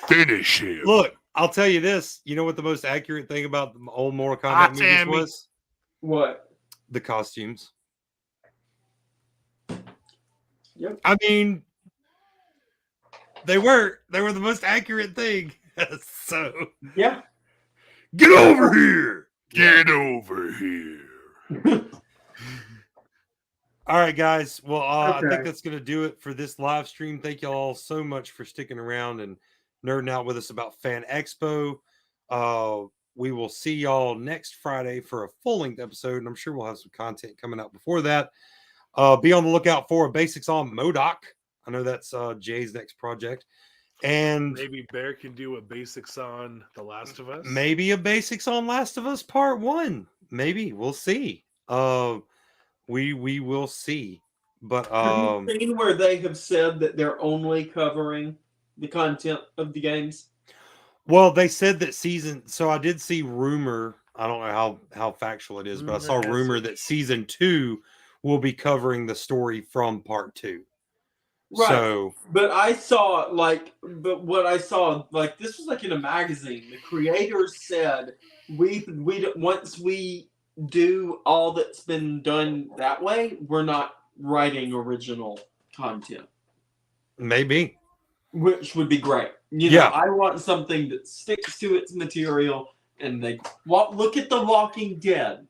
Finish him. Look, I'll tell you this. You know what the most accurate thing about the old Mortal Kombat movies was? What? The costumes. Yep. I mean, they were the most accurate thing. So yeah. Get over here. Get over here. All right, guys. Well, Okay. I think that's going to do it for this live stream. Thank you all so much for sticking around and nerding out with us about Fan Expo. We will see y'all next Friday for a full-length episode, and I'm sure we'll have some content coming out before that. Be on the lookout for a Basics on MODOK. I know that's Jay's next project. And maybe Bear can do a Basics on The Last of Us. Maybe a Basics on Last of Us Part 1. Maybe. We'll see. We will see. But have you seen where they have said that they're only covering the content of the games? Well, they said that so I did see rumor. I don't know how factual it is, but I saw rumor that season 2 will be covering the story from part 2. Right. So, but what I saw, this was like in a magazine. The creators said we once we do all that's been done that way, we're not writing original content. Maybe. Which would be great. You know, I want something that sticks to its material, and look at The Walking Dead.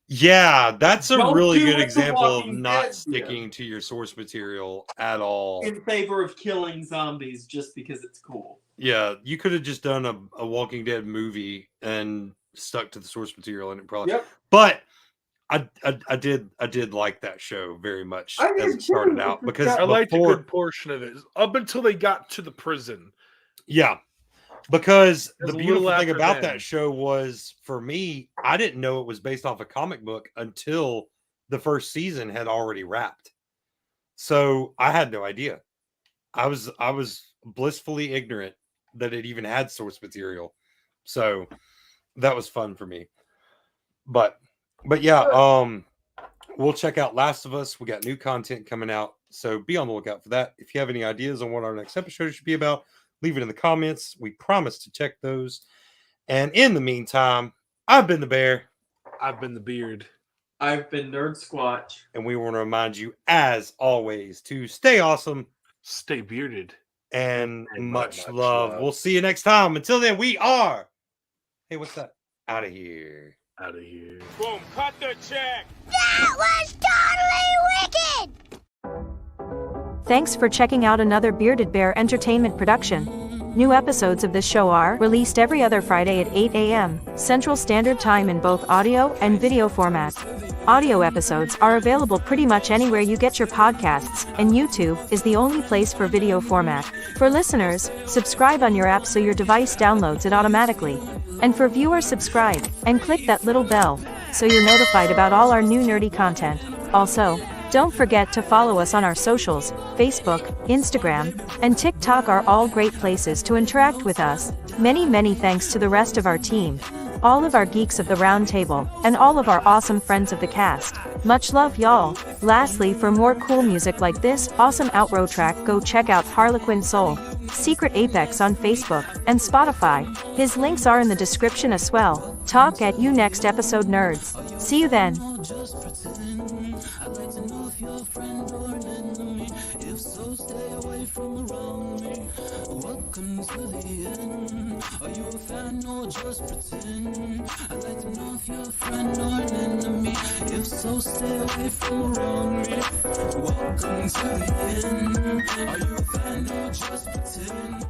Yeah, that's a really good example of Walking not Dead sticking to your source material at all. In favor of killing zombies just because it's cool. Yeah, you could have just done a Walking Dead movie and stuck to the source material, and it probably. Yep. But I did like that show very much as it started out, because I liked a good portion of it up until they got to the prison. Yeah, because the beautiful thing after about then. that show was, for me, I didn't know it was based off a comic book until the first season had already wrapped. So I had no idea. I was blissfully ignorant that it even had source material. So that was fun for me. But yeah, we'll check out Last of Us. We got new content coming out, so be on the lookout for that. If you have any ideas on what our next episode should be about, leave it in the comments. We promise to check those. And in the meantime, I've been the Bear. I've been the Beard. I've been Nerdsquatch. And we want to remind you, as always, to stay awesome, stay bearded, and much love. We'll see you next time. Until then, we are. Hey, what's that? Out of here. Out of here. Boom, cut the check. That was totally wicked! Thanks for checking out another Bearded Bear Entertainment production. New episodes of this show are released every other Friday at 8 a.m. Central Standard Time in both audio and video format. Audio episodes are available pretty much anywhere you get your podcasts, and YouTube is the only place for video format. For listeners, subscribe on your app so your device downloads it automatically. And for viewers, subscribe and click that little bell so you're notified about all our new nerdy content. Also, don't forget to follow us on our socials. Facebook, Instagram, and TikTok are all great places to interact with us. Many thanks to the rest of our team, all of our geeks of the round table, and all of our awesome friends of the cast. Much love, y'all. Lastly, for more cool music like this awesome outro track, go check out Harlequin Soul, Secret Apex on Facebook and Spotify. His links are in the description as well. Talk at you next episode, nerds. See you then. Your friend or an enemy, if so, stay away from around me. Welcome to the end. Are you a fan or just pretend? I'd like to know if you're a friend or an enemy, if so, stay away from around me. Welcome to the end. Are you a fan or just pretend?